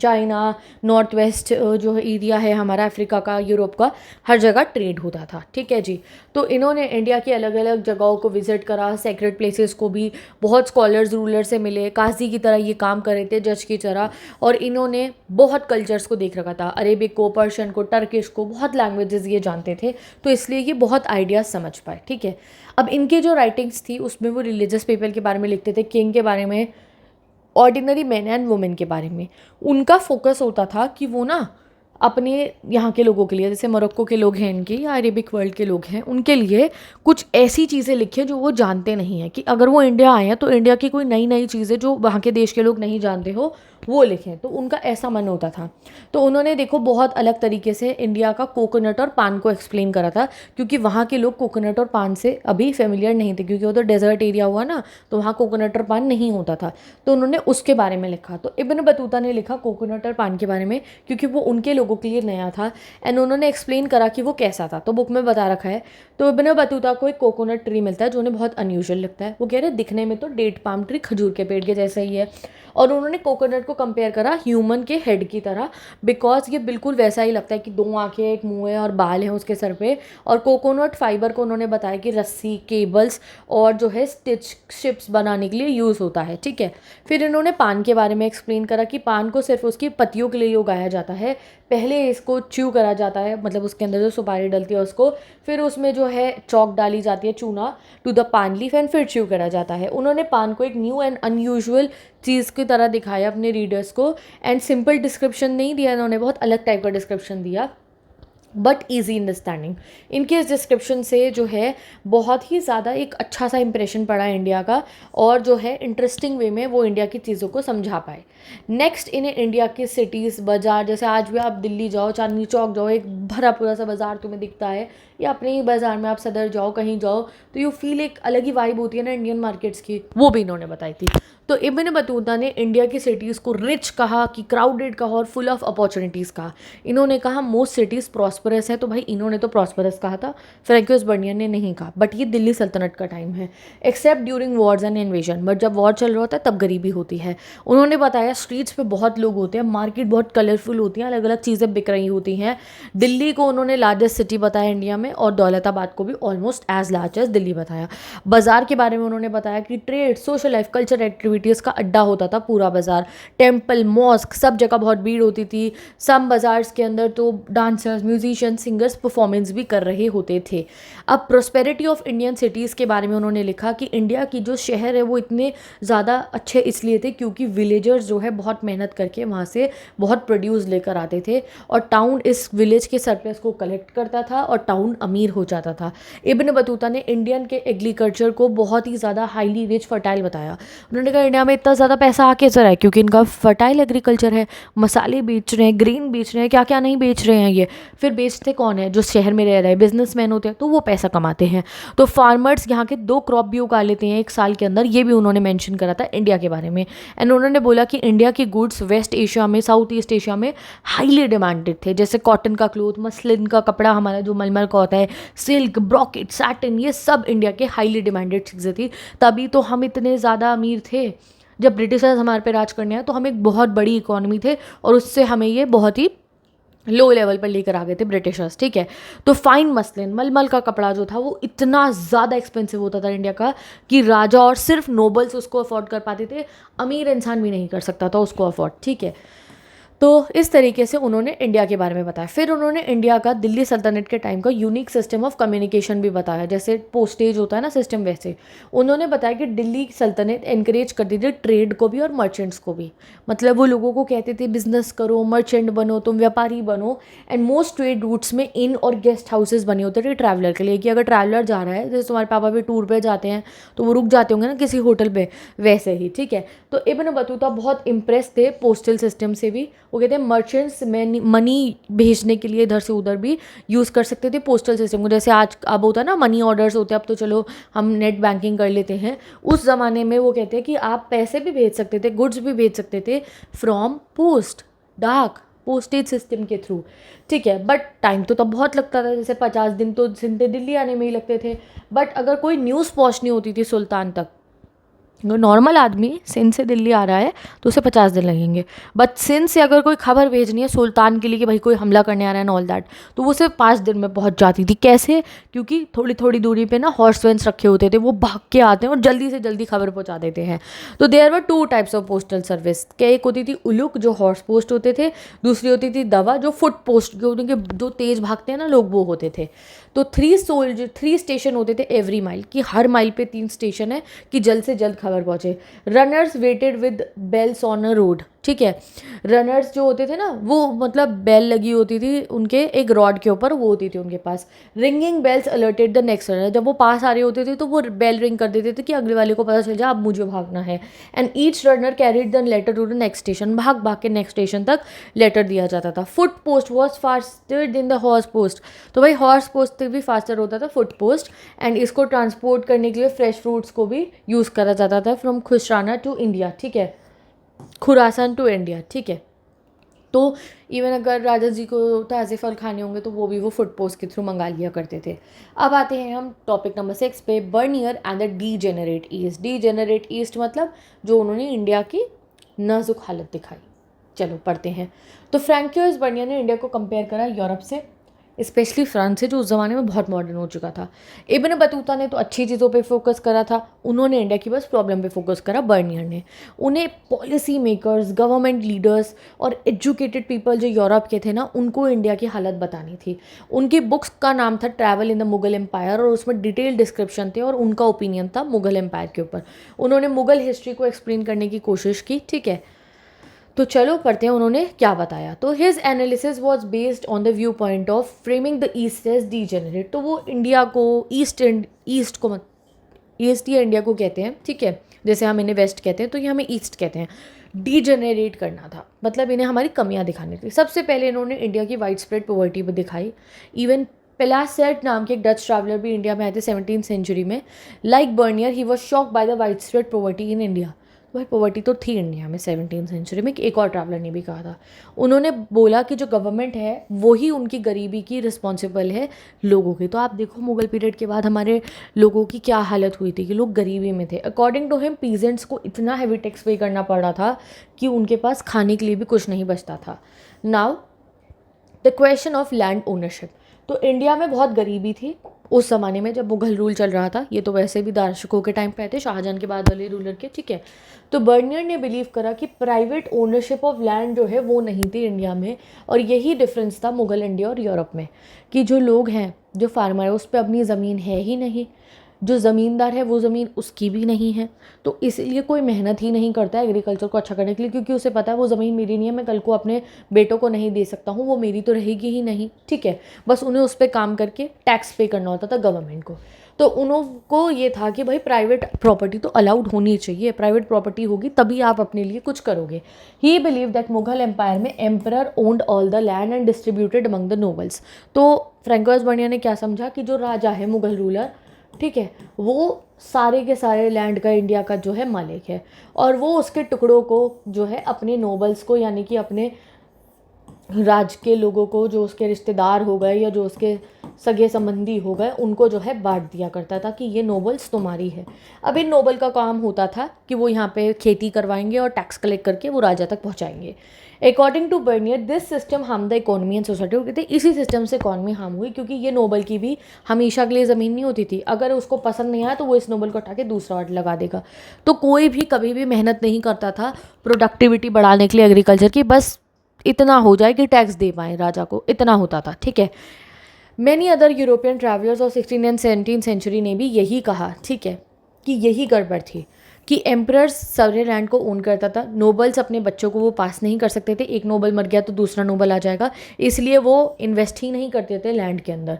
China, north west जो एरिया है हमारा, अफ्रीका का, यूरोप का, हर जगह ट्रेड होता था, ठीक है जी। तो इन्होंने इंडिया की अलग अलग जगहों को विजिट करा, सेक्रेट प्लेसेस को भी, बहुत स्कॉलर्स रूलर से मिले, काजी की तरह ये काम कर रहे थे, जज की तरह, और इन्होंने बहुत कल्चर्स को देख रखा था, अरेबिक को, पर्शियन को, टर्किश को, बहुत लैंग्वेजेस ये जानते थे, तो इसलिए ये बहुत आइडियाज़ समझ पाए, ठीक है। अब इनकी जो राइटिंग्स थी उसमें वो रिलीजियस पीपल के बारे में लिखते थे, किंग के बारे में, ऑर्डिनरी मैन एंड वुमेन के बारे में। उनका फोकस होता था कि वो ना अपने यहाँ के लोगों के लिए, जैसे मोरक्को के लोग हैं इनके या अरेबिक वर्ल्ड के लोग हैं, उनके लिए कुछ ऐसी चीज़ें लिखें जो वो जानते नहीं हैं, कि अगर वो इंडिया आए हैं तो इंडिया की कोई नई नई चीज़ें जो वहाँ के देश के लोग नहीं जानते हो वो लिखें। तो उनका ऐसा मन होता था। तो उन्होंने देखो बहुत अलग तरीके से इंडिया का कोकोनट और पान को एक्सप्लेन करा था, क्योंकि वहाँ के लोग कोकोनट और पान से अभी फेमिलियर नहीं थे, क्योंकि वो तो डेजर्ट एरिया हुआ ना, तो वहाँ कोकोनट और पान नहीं होता था। तो उन्होंने उसके बारे में लिखा। तो इब्न बतूता ने लिखा कोकोनट और पान के बारे में, क्योंकि वो उनके लोगों के लिए नया था एंड उन्होंने एक्सप्लेन करा कि वो कैसा था। तो बुक में बता रखा है। तो इब्न बतूता को एक कोकोनट ट्री मिलता है जो उन्हें बहुत अनयूजुअल लगता है। वो कह रहे दिखने में तो डेट पाम ट्री, खजूर के पेड़ के जैसा ही है, और उन्होंने कोकोनट को कंपेयर करा ह्यूमन के हेड की तरह, बिकॉज ये बिल्कुल वैसा ही लगता है कि 2 आंखें, एक मुंह है और बाल हैं उसके सर पे। और कोकोनट फाइबर को उन्होंने बताया कि रस्सी, केबल्स और जो है स्टिच शिप्स बनाने के लिए यूज़ होता है, ठीक है। फिर इन्होंने पान के बारे में एक्सप्लेन करा कि पान को सिर्फ उसकी पत्तियों के लिए उगाया जाता है, पहले इसको च्यू करा जाता है, मतलब उसके अंदर जो सुपारी डलती है उसको, फिर उसमें जो है चौक डाली जाती है, चूना, टू द पान लीफ, एंड फिर च्यू करा जाता है। उन्होंने पान को एक न्यू एंड अनयूजुअल चीज़ की तरह दिखाया अपने रीडर्स को, एंड सिंपल डिस्क्रिप्शन नहीं दिया इन्होंने, बहुत अलग टाइप का डिस्क्रिप्शन दिया, बट ईजी अंडरस्टैंडिंग। इनके इस डिस्क्रिप्शन से जो है बहुत ही ज़्यादा एक अच्छा सा इंप्रेशन पड़ा इंडिया का, और जो है इंटरेस्टिंग वे में वो इंडिया की चीज़ों को समझा पाए। नेक्स्ट इन्हें इंडिया की सिटीज़, बाज़ार, जैसे आज भी आप दिल्ली जाओ, चांदनी चौक जाओ, एक भरा पूरा सा बाज़ार तुम्हें दिखता है, या अपने ही बाज़ार में आप सदर जाओ, कहीं जाओ, तो यू फील एक अलग ही वाइब होती है ना इंडियन मार्केट्स की, वो भी इन्होंने बताई थी। तो इब्न बतूता ने इंडिया की सिटीज़ को रिच कहा, कि क्राउडेड कहा, और फुल ऑफ अपॉर्चुनिटीज़ कहा। इन्होंने कहा मोस्ट सिटीज़ प्रॉस्परस है, तो भाई इन्होंने तो प्रॉस्परस कहा था, फ्रैंकोइस बर्नियर ने नहीं कहा, बट ये दिल्ली सल्तनत का टाइम है, accept during Wars and invasion, but जब वॉर चल रहा होता है तब गरीबी होती है। उन्होंने बताया स्ट्रीट्स पे बहुत लोग होते हैं, मार्केट बहुत कलरफुल होती हैं, अलग अलग चीज़ें बिक रही होती हैं। दिल्ली को उन्होंने लार्जेस्ट सिटी बताया इंडिया में, और दौलताबाद को भी almost as large as Delhi बताया। बाज़ार के बारे में उन्होंने बताया कि trade, social life, culture activities का अड्डा होता था पूरा बाज़ार, टेम्पल, मॉस्क, सब जगह बहुत भीड़ होती थी। सम बाज़ार्स के अंदर तो डांसर्स, म्यूजिशियंस, सिंगर्स परफॉर्मेंस भी कर रहे होते थे। अब प्रोस्पेरिटी ऑफ इंडियन सिटीज़ के बारे में उन्होंने लिखा कि इंडिया की जो शहर है वो इतने ज़्यादा अच्छे इसलिए थे क्योंकि विलेजर्स जो है बहुत मेहनत करके वहाँ से बहुत प्रोड्यूस लेकर आते थे, और टाउन इस विलेज के सरप्लस को कलेक्ट करता था और टाउन अमीर हो जाता था। इब्न बतूता ने इंडियन के एग्रीकल्चर को बहुत ही ज़्यादा हाईली रिच फर्टाइल बताया। उन्होंने कहा इंडिया में इतना ज़्यादा पैसा आ कैसे रहा है, क्योंकि इनका फर्टाइल एग्रीकल्चर है, मसाले बेच रहे हैं, ग्रेन बेच रहे हैं, क्या क्या नहीं बेच रहे हैं ये। फिर बेचते कौन है? जो शहर में रह रहे हैं, बिजनेसमैन होते हैं, तो वो पैसा कमाते हैं। तो फार्मर्स यहाँ के 2 क्रॉप भी उगा लेते हैं एक साल के अंदर, ये भी उन्होंने मेंशन करा था इंडिया के बारे में। एंड उन्होंने बोला कि इंडिया की गुड्स वेस्ट एशिया में, साउथ ईस्ट एशिया में हाईली डिमांडेड थे, जैसे कॉटन का क्लोथ, मसलिन का कपड़ा हमारा जो मलमल का होता है, सिल्क, ब्रोकेट, सैटिन, ये सब इंडिया के हाईली डिमांडेड चीज़ें थी। तभी तो हम इतने ज़्यादा अमीर थे। जब ब्रिटिशर्स हमारे पे राज करने आए तो हम एक बहुत बड़ी इकोनॉमी थे, और उससे हमें ये बहुत ही लो लेवल पर लेकर आ गए थे ब्रिटिशर्स, ठीक है। तो फाइन मसलिन, मलमल का कपड़ा जो था वो इतना ज़्यादा एक्सपेंसिव होता था इंडिया का कि राजा और सिर्फ नोबल्स उसको अफोर्ड कर पाते थे, अमीर इंसान भी नहीं कर सकता था उसको अफोर्ड, ठीक है। तो इस तरीके से उन्होंने इंडिया के बारे में बताया। फिर उन्होंने इंडिया का दिल्ली सल्तनत के टाइम का यूनिक सिस्टम ऑफ कम्युनिकेशन भी बताया, जैसे पोस्टेज होता है ना सिस्टम, वैसे उन्होंने बताया कि दिल्ली सल्तनत एनकरेज करती थी ट्रेड को भी और मर्चेंट्स को भी। मतलब वो लोगों को कहते थे बिजनेस करो, मर्चेंट बनो, तुम व्यापारी बनो। एंड मोस्ट ट्रेड रूट्स में इन और गेस्ट हाउसेज बने होते थे ट्रैवलर के लिए, कि अगर ट्रैवलर जा रहा है, जैसे तुम्हारे पापा भी टूर पे जाते हैं तो वो रुक जाते होंगे ना किसी होटल पे, वैसे ही, ठीक है। तो इब्न बतूता बहुत इम्प्रेस थे पोस्टल सिस्टम से भी। वो कहते हैं मर्चेंट्स मनी भेजने के लिए इधर से उधर भी यूज़ कर सकते थे पोस्टल सिस्टम को, जैसे आज अब होता है ना मनी ऑर्डर्स होते हैं, अब तो चलो हम नेट बैंकिंग कर लेते हैं। उस ज़माने में वो कहते हैं कि आप पैसे भी भेज सकते थे, गुड्स भी भेज सकते थे फ्रॉम पोस्ट, डाक, पोस्टेज सिस्टम के थ्रू, ठीक है। बट टाइम तो तब बहुत लगता था, जैसे 50 दिन तो सिंधे दिल्ली आने में ही लगते थे। बट अगर कोई न्यूज़ पहुंचनी होती थी सुल्तान तक, अगर नॉर्मल आदमी सिंध से दिल्ली आ रहा है तो उसे 50 दिन लगेंगे। बट सिंध से अगर कोई खबर भेजनी है सुल्तान के लिए कि भाई कोई हमला करने आ रहा है एंड ऑल दैट, तो वो सिर्फ 5 दिन में पहुंच जाती थी। कैसे? क्योंकि थोड़ी थोड़ी दूरी पे ना हॉर्स वेंस रखे होते थे, वो भाग के आते हैं और जल्दी से जल्दी खबर पहुंचा देते हैं। तो there were 2 types of postal service. क्या एक होती थी उलुक, जो हॉर्स पोस्ट होते थे, दूसरी होती थी दवा, जो फुट पोस्ट, जो तेज़ भागते हैं ना लोग, वो होते थे। तो 3 स्टेशन होते थे एवरी माइल, कि हर माइल पे 3 स्टेशन है कि जल्द से जल्द खबर पहुंचे। Runners waited with bells on a road, ठीक है। रनर्स जो होते थे ना, वो मतलब बेल लगी होती थी उनके एक रॉड के ऊपर, वो होती थी उनके पास। Ringing bells alerted the next runner, जब वो पास आ रहे होते थे तो वो बेल रिंग कर देते थे कि अगले वाले को पता चल जाए अब मुझे भागना है। And each runner carried the letter to the next station, भाग भाग के नेक्स्ट स्टेशन तक लेटर दिया जाता था। Foot post was faster than the horse post, तो भाई हॉर्स पोस्ट से भी फास्टर होता था फुट पोस्ट। एंड इसको ट्रांसपोर्ट करने के लिए फ्रेश फ्रूट्स को भी यूज़ करा जाता था फ्रॉम खुशराना टू इंडिया, ठीक है, खुरासान टू इंडिया, ठीक है। तो इवन अगर राजा जी को ताज़े फल खाने होंगे तो वो भी वो फुट पोस्ट के थ्रू मंगा लिया करते थे। अब आते हैं हम टॉपिक नंबर 6 पे, Bernier and the degenerate east. Degenerate east मतलब जो उन्होंने इंडिया की नाजुक हालत दिखाई। चलो पढ़ते हैं। तो फ्रैंकियर्स बर्नियर ने इंडिया को कंपेयर करा यूरोप से, स्पेशली फ्रांस से, जो उस ज़माने में बहुत मॉडर्न हो चुका था। इब्न बतूता ने तो अच्छी चीज़ों पे फोकस करा था, उन्होंने इंडिया की बस प्रॉब्लम पे फोकस करा। बर्नियर ने उन्हें पॉलिसी मेकर्स, गवर्नमेंट लीडर्स और एजुकेटेड पीपल जो यूरोप के थे ना, उनको इंडिया की हालत बतानी थी। उनकी बुक्स का नाम था travel in the Mughal empire, और उसमें डिटेल डिस्क्रिप्शन थे और उनका ओपिनियन था मुगल एम्पायर के ऊपर। उन्होंने मुगल हिस्ट्री को एक्सप्लेन करने की कोशिश की, ठीक है। तो चलो पढ़ते हैं उन्होंने क्या बताया। तो his analysis was based on the view point of framing the east as degenerate. तो वो इंडिया को ईस्ट को ईस्ट या इंडिया को कहते हैं, ठीक है, जैसे हम इन्हें वेस्ट कहते हैं तो ये हमें ईस्ट कहते हैं। डीजेनरेट करना था, मतलब इन्हें हमारी कमियां दिखानी थी। सबसे पहले इन्होंने इंडिया की वाइड स्प्रेड पॉवर्टी भी दिखाई। इवन पेलासेट नाम के एक डच ट्रैवलर भी इंडिया में आए थे 17th सेंचुरी में। Like Bernier he was shocked by the widespread poverty in India. भाई पॉवर्टी तो थी इंडिया में 17th सेंचुरी में, एक और ट्रैवलर ने भी कहा था। उन्होंने बोला कि जो गवर्नमेंट है वही उनकी गरीबी की रिस्पॉन्सिबल है लोगों की। तो आप देखो मुगल पीरियड के बाद हमारे लोगों की क्या हालत हुई थी कि लोग गरीबी में थे। अकॉर्डिंग टू हिम पीजेंट्स को इतना हैवी टैक्स पे करना पड़ रहा था कि उनके पास खाने के लिए भी कुछ नहीं बचता था। Now the question of land ownership. तो इंडिया में बहुत गरीबी थी उस ज़माने में जब मुगल रूल चल रहा था। ये तो वैसे भी दारशकों के टाइम पे थे, शाहजहां के बाद वाले रूलर के, ठीक है। तो बर्नियर ने बिलीव करा कि प्राइवेट ओनरशिप ऑफ लैंड जो है वो नहीं थी इंडिया में, और यही डिफरेंस था मुगल इंडिया और यूरोप में, कि जो लोग हैं, जो फार्मर है, उस पर अपनी ज़मीन है ही नहीं। जो ज़मींदार है वो ज़मीन उसकी भी नहीं है, तो इसलिए कोई मेहनत ही नहीं करता है एग्रीकल्चर को अच्छा करने के लिए, क्योंकि उसे पता है वो ज़मीन मेरी नहीं है, मैं कल को अपने बेटों को नहीं दे सकता हूँ, वो मेरी तो रहेगी ही नहीं, ठीक है। बस उन्हें उस पर काम करके टैक्स पे करना होता था गवर्नमेंट को। तो उनको ये था कि भाई प्राइवेट प्रॉपर्टी तो अलाउड होनी चाहिए, प्राइवेट प्रॉपर्टी होगी तभी आप अपने लिए कुछ करोगे। He believe that Mughal empire में emperor owned all the land and distributed among the nobles. तो फ्रैंकोइस बर्नियर ने क्या समझा कि जो राजा है मुगल रूलर, ठीक है, वो सारे के सारे लैंड का इंडिया का जो है मालिक है, और वो उसके टुकड़ों को जो है अपने नोबल्स को, यानी कि अपने राज के लोगों को, जो उसके रिश्तेदार हो गए या जो उसके सगे संबंधी हो गए, उनको जो है बांट दिया करता था कि ये नोबल्स तुम्हारी है। अब इन नोबल का काम होता था कि वो यहाँ पे खेती करवाएंगे और टैक्स कलेक्ट करके वो राजा तक पहुँचाएंगे। According to Bernier this system harm the economy and society. वो कहते हैं इसी सिस्टम से इकोनॉमी हार्म हुई, क्योंकि ये नोबल की भी हमेशा के लिए ज़मीन नहीं होती थी। अगर उसको पसंद नहीं आया तो वो इस नोबल को उठा के दूसरा वार्ड लगा देगा। तो कोई भी कभी भी मेहनत नहीं करता था प्रोडक्टिविटी बढ़ाने के लिए एग्रीकल्चर की, बस इतना हो जाए कि टैक्स दे पाए राजा को, इतना होता था, ठीक है। Many other European travellers of 16 and 17 century ने भी यही कहा, ठीक है, कि यही गड़बड़ थी कि एम्परर्स सारे लैंड को ओन करता था, नोबल्स अपने बच्चों को वो पास नहीं कर सकते थे, एक नोबल मर गया तो दूसरा नोबल आ जाएगा, इसलिए वो इन्वेस्ट ही नहीं करते थे लैंड के अंदर।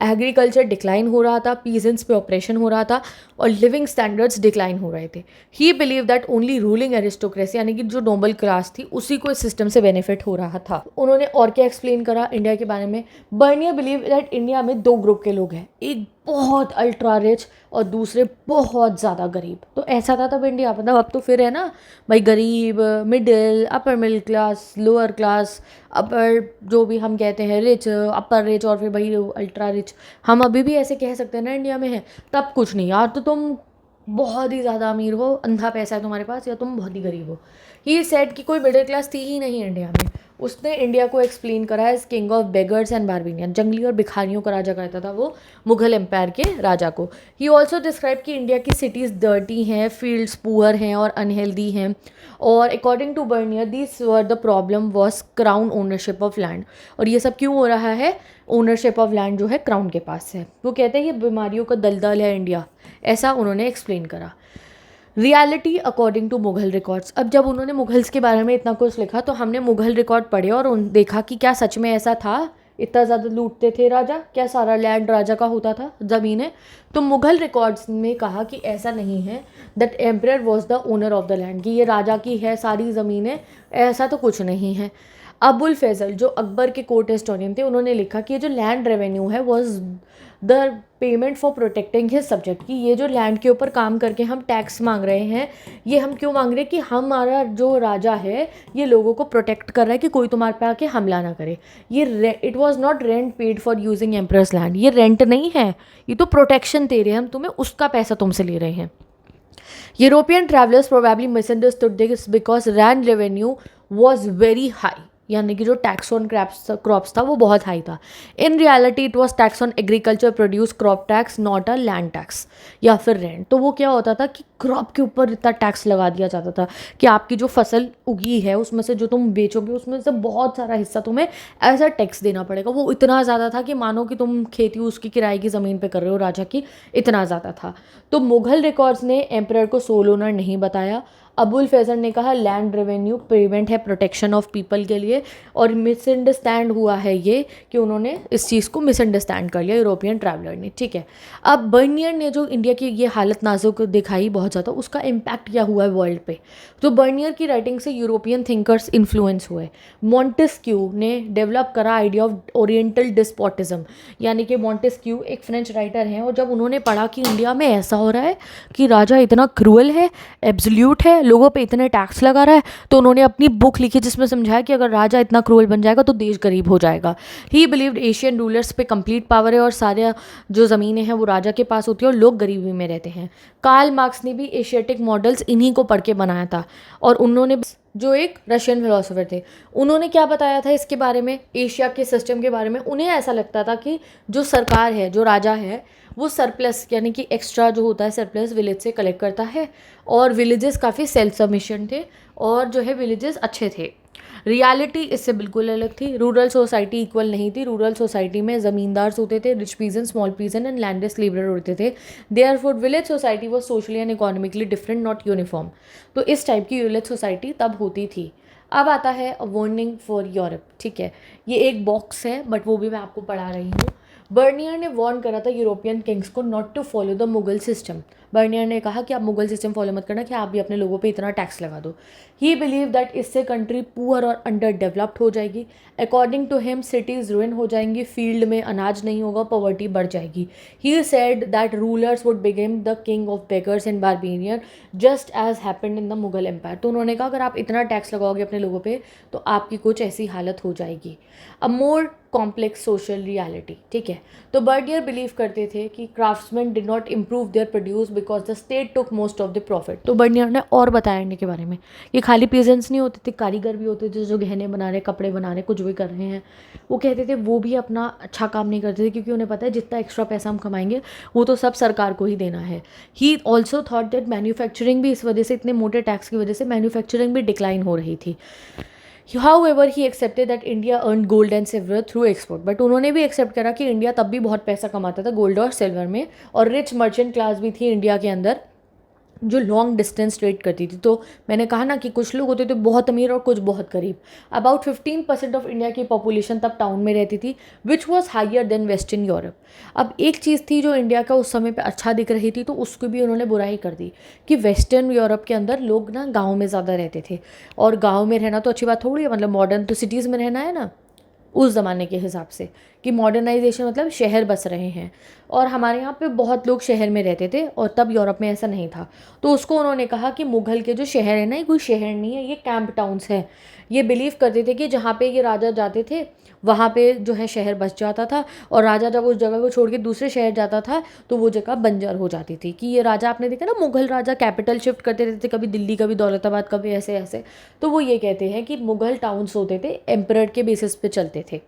एग्रीकल्चर डिक्लाइन हो रहा था, पीजेंट्स पे ऑपरेशन हो रहा था और लिविंग स्टैंडर्ड्स डिक्लाइन हो रहे थे। ही believe that only ruling aristocracy, यानी कि जो नोबल क्लास थी उसी को इस सिस्टम से बेनिफिट हो रहा था। उन्होंने और क्या एक्सप्लेन करा इंडिया के बारे में। बर्नियर बिलीव दैट इंडिया में दो ग्रुप के लोग हैं, एक बहुत अल्ट्रा रिच और दूसरे बहुत ज़्यादा गरीब। तो ऐसा था तब इंडिया, मतलब अब तो फिर है ना भाई, गरीब, middle, upper middle class, lower class, upper जो भी हम कहते हैं रिच, अपर रिच, और फिर भाई अल्ट्रा रिच। हम अभी भी ऐसे कह सकते हैं ना इंडिया में है। तब कुछ नहीं यार, तो तुम बहुत ही ज़्यादा अमीर हो, अंधा पैसा है तुम्हारे पास, या तुम बहुत ही गरीब हो। ही सेड कि कोई मिडिल क्लास थी ही नहीं इंडिया में। उसने इंडिया को एक्सप्लेन करा as king of beggars and barbarian, जंगली और भिखारियों का राजा कहता था वो मुगल एम्पायर के राजा को। ही ऑल्सो डिस्क्राइब कि इंडिया की सिटीज़ डर्टी हैं, फील्ड्स पुअर हैं और अनहेल्दी हैं, और according to Bernier this were the problem was crown ownership of land. और ये सब क्यों हो रहा है? ओनरशिप ऑफ लैंड जो है क्राउन के पास है। वो कहते हैं ये बीमारियों का दलदल है इंडिया, ऐसा उन्होंने एक्सप्लेन करा। Reality according to Mughal records. अब जब उन्होंने मुगल्स के बारे में इतना कुछ लिखा तो हमने मुगल रिकॉर्ड पढ़े और देखा कि क्या सच में ऐसा था, इतना ज़्यादा लूटते थे राजा, क्या सारा लैंड राजा का होता था, ज़मीनें। तो मुगल रिकॉर्ड्स में कहा कि ऐसा नहीं है, that emperor was the owner of the land, कि ये राजा की है सारी ज़मीनें, ऐसा तो कुछ नहीं है। अबुल फैजल जो अकबर के कोर्ट हिस्टोरियन थे, उन्होंने लिखा कि ये जो लैंड रेवेन्यू है was the payment for protecting his subject, कि ये जो लैंड के ऊपर काम करके हम टैक्स मांग रहे हैं, ये हम क्यों मांग रहे हैं कि हमारा जो राजा है ये लोगों को प्रोटेक्ट कर रहा है कि कोई तुम्हारे पे आके हमला ना करे। ये it was not rent paid for using emperors land, ये रेंट नहीं है, ये तो प्रोटेक्शन दे रहे हैं हम तुम्हें, उसका पैसा तुमसे ले रहे हैं। European travellers probably misunderstood this because land revenue was very high, यानी कि जो टैक्स ऑन क्रॉप्स था वो बहुत हाई था। In reality it was tax on agriculture produce crop tax, not a land tax या फिर रेंट। तो वो क्या होता था कि क्रॉप के ऊपर इतना टैक्स लगा दिया जाता था कि आपकी जो फसल उगी है उसमें से जो तुम बेचोगे उसमें से बहुत सारा हिस्सा तुम्हें ऐसा टैक्स देना पड़ेगा। वो इतना ज़्यादा था कि मानो कि तुम खेती उसकी किराए की ज़मीन पे कर रहे हो राजा की, इतना ज़्यादा था। तो मुगल रिकॉर्ड्स ने एम्परर को सोल ओनर नहीं बताया। अबुल फैजल ने कहा लैंड रेवेन्यू पेमेंट है प्रोटेक्शन ऑफ पीपल के लिए, और मिसअंडरस्टैंड हुआ है ये कि उन्होंने इस चीज़ को मिसअंडरस्टैंड कर लिया यूरोपियन ट्रैवलर ने, ठीक है। अब बर्नियर ने जो इंडिया की ये हालत नाजुक दिखाई बहुत ज़्यादा, उसका इम्पैक्ट क्या हुआ है वर्ल्ड पे। तो बर्नियर की राइटिंग से यूरोपियन थिंकर्स इन्फ्लुएंस हुए। मॉन्टेस्क्यू ने डेवलप करा आइडिया ऑफ ओरिएंटल डिस्पोटिज्म, यानी कि मॉन्टेस्क्यू एक फ्रेंच राइटर हैं, और जब उन्होंने पढ़ा कि इंडिया में ऐसा हो रहा है कि राजा इतना क्रूअल है, एब्सोल्यूट है, लोगों पे इतने टैक्स लगा रहा है, तो उन्होंने अपनी बुक लिखी जिसमें समझाया कि अगर राजा इतना क्रूअल बन जाएगा तो देश गरीब हो जाएगा। ही बिलीव्ड एशियन रूलर्स पे कंप्लीट पावर है और सारे जो ज़मीनें हैं वो राजा के पास होती है और लोग गरीबी में रहते हैं। कार्ल मार्क्स ने भी एशियाटिक मॉडल्स इन्हीं को पढ़ के बनाया था, और उन्होंने जो एक रशियन फिलोसोफर थे, उन्होंने क्या बताया था इसके बारे में, एशिया के सिस्टम के बारे में। उन्हें ऐसा लगता था कि जो सरकार है, जो राजा है, वो सरप्लस यानी कि एक्स्ट्रा जो होता है सरप्लस विलेज से कलेक्ट करता है, और विलेजेस काफ़ी सेल्फ सबमिशन थे और जो है विलेजेस अच्छे थे। रियलिटी इससे बिल्कुल अलग थी। रूरल सोसाइटी इक्वल नहीं थी। रूरल सोसाइटी में ज़मींदार होते थे, rich peasant, small peasant and landless labourer होते थे। Therefore village society was socially and economically different, not uniform. तो इस टाइप की विलेज सोसाइटी तब होती थी। अब आता है अ वार्निंग फॉर यूरोप, ठीक है। ये एक बॉक्स है बट वो भी मैं आपको पढ़ा रही हूँ। बर्नियर ने वार्न करा था यूरोपियन किंग्स को not to follow the Mughal system. Bernier ने कहा कि आप मुगल सिस्टम फॉलो मत करना कि आप भी अपने लोगों पे इतना टैक्स लगा दो। ही बिलीव दैट इससे कंट्री पुअर और अंडर डेवलप्ड हो जाएगी। According to him cities ruin हो जाएंगी, फील्ड में अनाज नहीं होगा, पॉवर्टी बढ़ जाएगी। He said that rulers would become the king of beggars and barbarian just as happened in the Mughal empire. तो उन्होंने कहा अगर आप इतना टैक्स लगाओगे अपने लोगों पे तो आपकी कुछ ऐसी हालत हो जाएगी। अ मोर कॉम्प्लेक्स सोशल रियलिटी, ठीक है। तो बर्नियर बिलीव करते थे कि craftsman did not improve their produce because the state took most of the profit. तो बर्नियर ने और बताया इनके बारे में कि खाली पेजेंट्स नहीं होते थे, कारीगर भी होते थे जो गहने बना रहे, कपड़े बना रहे, कुछ भी कर रहे हैं। वो कहते थे वो भी अपना अच्छा काम नहीं करते थे क्योंकि उन्हें पता है जितना एक्स्ट्रा पैसा हम कमाएंगे वो तो सब सरकार को ही देना है। He also thought that manufacturing भी इस वजह से, इतने मोटे टैक्स की वजह से मैन्युफैक्चरिंग भी डिक्लाइन हो रही थी। However, he accepted that India earned gold and silver through export. But उन्होंने भी एक्सेप्ट करा कि इंडिया तब भी बहुत पैसा कमाता था गोल्ड और सिल्वर में, और रिच मर्चेंट क्लास भी थी इंडिया के अंदर जो लॉन्ग डिस्टेंस ट्रेड करती थी। तो मैंने कहा ना कि कुछ लोग होते थे बहुत अमीर और कुछ बहुत गरीब। अबाउट 15% ऑफ इंडिया की पॉपुलेशन तब टाउन में रहती थी, which was higher than western Europe. अब एक चीज़ थी जो इंडिया का उस समय पे अच्छा दिख रही थी तो उसको भी उन्होंने बुराई कर दी कि वेस्टर्न यूरोप के अंदर लोग ना गाँव में ज़्यादा रहते थे, और गाँव में रहना तो अच्छी बात थोड़ी है, मतलब मॉडर्न तो सिटीज़ में रहना है ना उस ज़माने के हिसाब से, कि मॉडर्नाइजेशन मतलब शहर बस रहे हैं, और हमारे यहाँ पे बहुत लोग शहर में रहते थे और तब यूरोप में ऐसा नहीं था। तो उसको उन्होंने कहा कि मुगल के जो शहर है ना ये कोई शहर नहीं है, ये कैंप टाउन्स हैं। ये बिलीव करते थे कि जहाँ पे ये राजा जाते थे वहाँ पे जो है शहर बस जाता था, और राजा जब उस जगह को छोड़ के दूसरे शहर जाता था तो वो जगह बंजर हो जाती थी। कि ये राजा आपने देखा ना, मुगल राजा कैपिटल शिफ्ट करते रहते थे, कभी दिल्ली कभी दौलताबाद कभी ऐसे ऐसे। तो वो ये कहते हैं कि मुगल टाउन्स होते थे एम्परर के बेसिस पे चलते थे,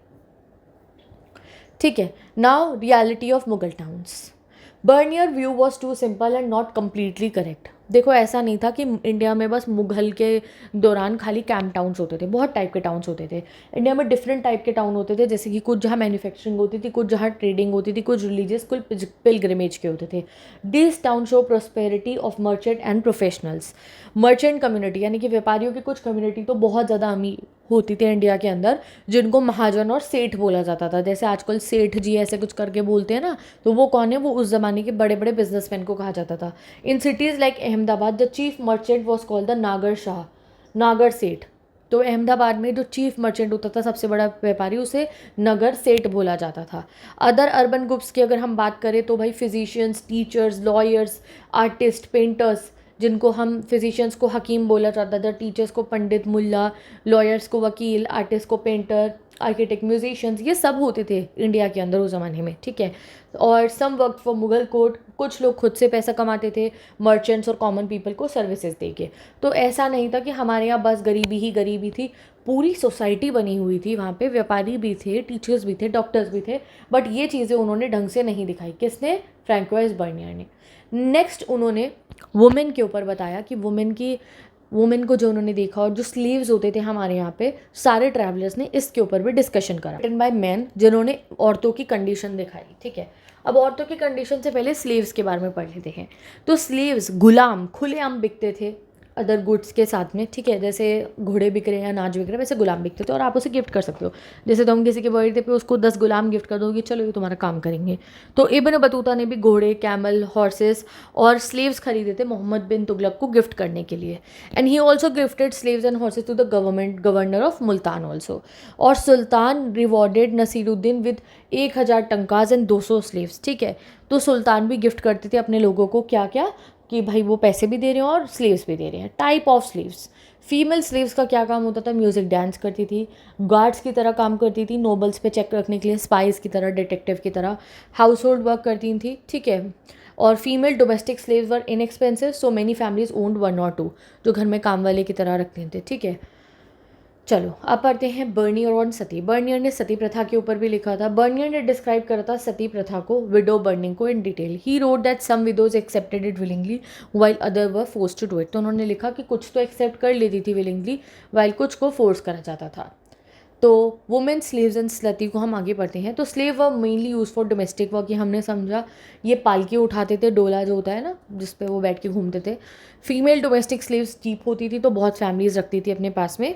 ठीक है। Now reality of Mughal towns. Bernier view was too simple and not completely correct. देखो ऐसा नहीं था कि इंडिया में बस मुगल के दौरान खाली कैंप टाउन्स होते थे, बहुत टाइप के टाउन्स होते थे। इंडिया में डिफरेंट टाइप के टाउन होते थे, जैसे कि कुछ जहाँ मैन्युफैक्चरिंग होती थी, कुछ जहाँ ट्रेडिंग होती थी, कुछ रिलीजियस, कुछ पिलग्रिमेज के होते थे। This town show prosperity of merchant and professionals. Merchant community यानी कि व्यापारियों की कुछ कम्युनिटी तो बहुत ज़्यादा अमीर होती थी इंडिया के अंदर, जिनको महाजन और सेठ बोला जाता था। जैसे आजकल सेठ जी ऐसे कुछ करके बोलते हैं ना, तो वो कौन है, वो उस ज़माने के बड़े बड़े बिजनेसमैन को कहा जाता था। In cities like Ahmedabad the chief merchant was called the Nagar Shah, नागर सेठ। तो अहमदाबाद में जो चीफ मर्चेंट होता था, सबसे बड़ा व्यापारी, उसे नगर सेठ बोला जाता था। अदर अर्बन ग्रुप्स की अगर हम बात करें तो भाई physicians, teachers, lawyers, artist, painters, जिनको हम फिजिशियंस को हकीम बोला जाता था, टीचर्स को पंडित, मुल्ला, लॉयर्स को वकील, आर्टिस्ट को पेंटर, आर्किटेक्ट, म्यूजिशियंस, ये सब होते थे इंडिया के अंदर उस ज़माने में, ठीक है। और some work for Mughal court, कुछ लोग खुद से पैसा कमाते थे मर्चेंट्स और कॉमन पीपल को सर्विसेज दे के। तो ऐसा नहीं था कि हमारे यहाँ बस गरीबी ही गरीबी थी, पूरी सोसाइटी बनी हुई थी वहाँ पे, व्यापारी भी थे, टीचर्स भी थे, डॉक्टर्स भी थे। बट ये चीज़ें उन्होंने ढंग से नहीं दिखाई। किसने? फ्रैंकोइस बर्नियर ने। नेक्स्ट उन्होंने वुमेन के ऊपर बताया कि वुमेन को जो उन्होंने देखा, और जो स्लीव्स होते थे हमारे यहाँ पे, सारे ट्रैवलर्स ने इसके ऊपर भी डिस्कशन करा। रिटन बाय मैन, जिन्होंने औरतों की कंडीशन दिखाई, ठीक है। अब औरतों की कंडीशन से पहले स्लीव्स के बारे में पढ़ लेते हैं। तो स्लीव्स गुलाम खुलेआम बिकते थे अदर गुड्स के साथ में, ठीक है। जैसे घोड़े बिक रहे हैं, अनाज बिक रहे हैं, वैसे गुलाम बिकते थे और आप उसे गिफ्ट कर सकते हो। जैसे तुम किसी के बर्थडे पे उसको 10 गुलाम गिफ्ट कर दोगे, चलो ये तुम्हारा काम करेंगे। तो इब्न बतूता ने भी घोड़े, कैमल, हॉर्सेस और स्लेव्स खरीदे थे मोहम्मद बिन तुगलक को गिफ्ट करने के लिए। And he also gifted slaves and horses to the governor of Multan also. और sultan rewarded Nasiruddin with 1000 tankas and 200 slaves, ठीक है। तो सुल्तान भी गिफ्ट करते थे अपने लोगों को क्या क्या, कि भाई वो पैसे भी दे रहे हैं और स्लीव्स भी दे रहे हैं। Type of sleeves. Female sleeves का क्या काम होता था? म्यूज़िक डांस करती थी, गार्ड्स की तरह काम करती थी, नोबल्स पे चेक रखने के लिए, स्पाइस की तरह, डिटेक्टिव की तरह, हाउस होल्ड वर्क करती थी, ठीक है। और female domestic slaves were inexpensive, so many families owned 1 or 2, जो घर में काम वाले की तरह रखते थे, ठीक है। चलो अब पढ़ते हैं बर्नियर और सती। बर्नियर ने सती प्रथा के ऊपर भी लिखा था। बर्नियर ने डिस्क्राइब करा था सती प्रथा को, विडो बर्निंग को, in detail. He wrote that some widows accepted it willingly while other were force to do it. तो उन्होंने लिखा कि कुछ तो एक्सेप्ट कर लेती थी विलिंगली, वाइल कुछ को फोर्स करा जाता था। तो वुमेन स्लेव्स एंड स्लती को हम आगे पढ़ते हैं। तो slave work mainly use for domestic work, ये हमने समझा। ये पालकी उठाते थे, डोला जो होता है ना जिस पे वो बैठ के घूमते थे। फीमेल डोमेस्टिक स्लेव्स चीप होती थी, तो बहुत फैमिलीज रखती थी अपने पास में।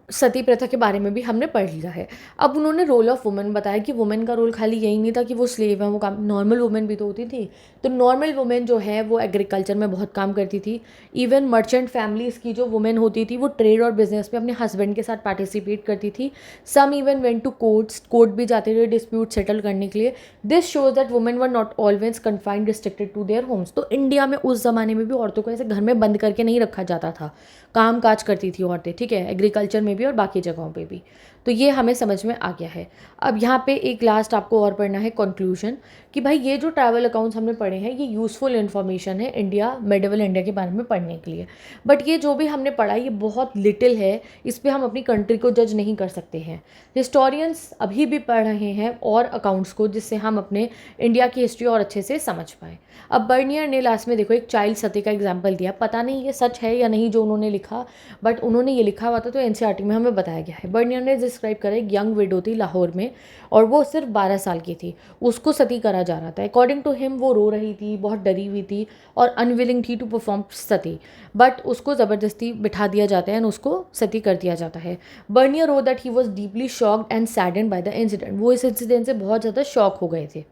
सती प्रथा के बारे में भी हमने पढ़ लिया है। अब उन्होंने रोल ऑफ वुमेन बताया कि वुमेन का रोल खाली यही नहीं था कि वो स्लेव है, वो काम नॉर्मल वुमेन भी तो होती थी। तो नॉर्मल वुमेन जो है वो एग्रीकल्चर में बहुत काम करती थी। इवन मर्चेंट फैमिलीज़ की जो वुमेन होती थी वो ट्रेड और बिजनेस में अपने हस्बैंड के साथ पार्टिसिपेट करती थी। Some even went to court भी जाते थे डिस्प्यूट सेटल करने के लिए। This shows that women were not always confined restricted to their homes. तो इंडिया में उस ज़माने में भी औरतों को ऐसे घर में बंद करके नहीं रखा जाता था, काम काज करती थी औरतें, ठीक है, एग्रीकल्चर में भी और बाकी जगहों पे भी। तो ये हमें समझ में आ गया है। अब यहाँ पे एक लास्ट आपको और पढ़ना है कंक्लूजन, कि भाई ये जो ट्रैवल अकाउंट्स हमने पढ़े हैं ये यूज़फुल इन्फॉर्मेशन है इंडिया, मेडिवल इंडिया के बारे में पढ़ने के लिए। बट ये जो भी हमने पढ़ा ये बहुत लिटिल है, इस पर हम अपनी कंट्री को जज नहीं कर सकते हैं। हिस्टोरियंस अभी भी पढ़ रहे हैं और अकाउंट्स को, जिससे हम अपने इंडिया की हिस्ट्री और अच्छे से समझ पाएँ। अब बर्नियर ने लास्ट में देखो एक चाइल्ड सती का एग्जाम्पल दिया, पता नहीं ये सच है या नहीं जो उन्होंने लिखा, बट उन्होंने ये लिखा हुआ था तो एनसीईआरटी में हमें बताया गया है। बर्नियर ने डिस्क्राइब करा एक यंग विडो थी लाहौर में और वो सिर्फ 12 साल की थी, उसको सती करा जा रहा था। अकॉर्डिंग टू हिम वो रो रही थी, बहुत डरी हुई थी और अनविलिंग थी टू परफॉर्म सती, बट उसको ज़बरदस्ती बिठा दिया जाता है एंड उसको सती कर दिया जाता है। Bernier wrote that he was deeply shocked and saddened by the incident. वो इस इंसिडेंट से बहुत ज़्यादा शॉक हो गए थे।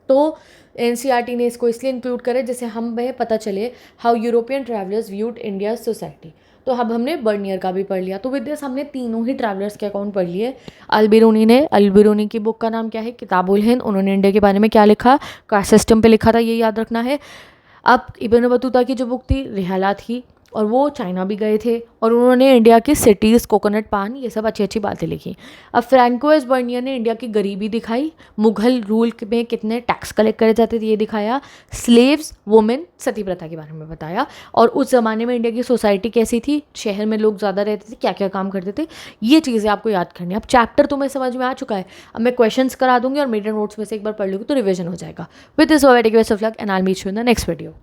तो एनसीईआरटी ने इसको इसलिए इंक्लूड करा जिससे हमें पता चले how European travellers viewed India society. तो अब हमने बर्नियर का भी पढ़ लिया। तो विद दिस हमने तीनों ही ट्रैवलर्स के अकाउंट पढ़ लिए। अल-बिरूनी की बुक का नाम क्या है? किताबुल हिंद। उन्होंने इंडिया के बारे में क्या लिखा? कास्ट सिस्टम पे लिखा था, ये याद रखना है। अब इब्न बतूता की जो बुक थी रिहाला थी और वो चाइना भी गए थे और उन्होंने इंडिया की सिटीज़, कोकोनट पान, ये सब अच्छी अच्छी बातें लिखी। अब फ्रैंकोइस बर्नियर ने इंडिया की गरीबी दिखाई, मुगल रूल में कितने टैक्स कलेक्ट करे जाते थे ये दिखाया, स्लेव्स, वुमेन, सती प्रथा के बारे में बताया और उस ज़माने में इंडिया की सोसाइटी कैसी थी, शहर में लोग ज़्यादा रहते थे, क्या क्या काम करते थे, ये चीज़ें आपको याद करनी है। अब चैप्टर तुम्हें समझ में आ चुका है। अब मैं क्वेश्चंस करा दूंगी और मेरे नोट्स में से एक बार पढ़ लूँगी तो रिविजन हो जाएगा। With this I take best of luck and I will meet you in the next video.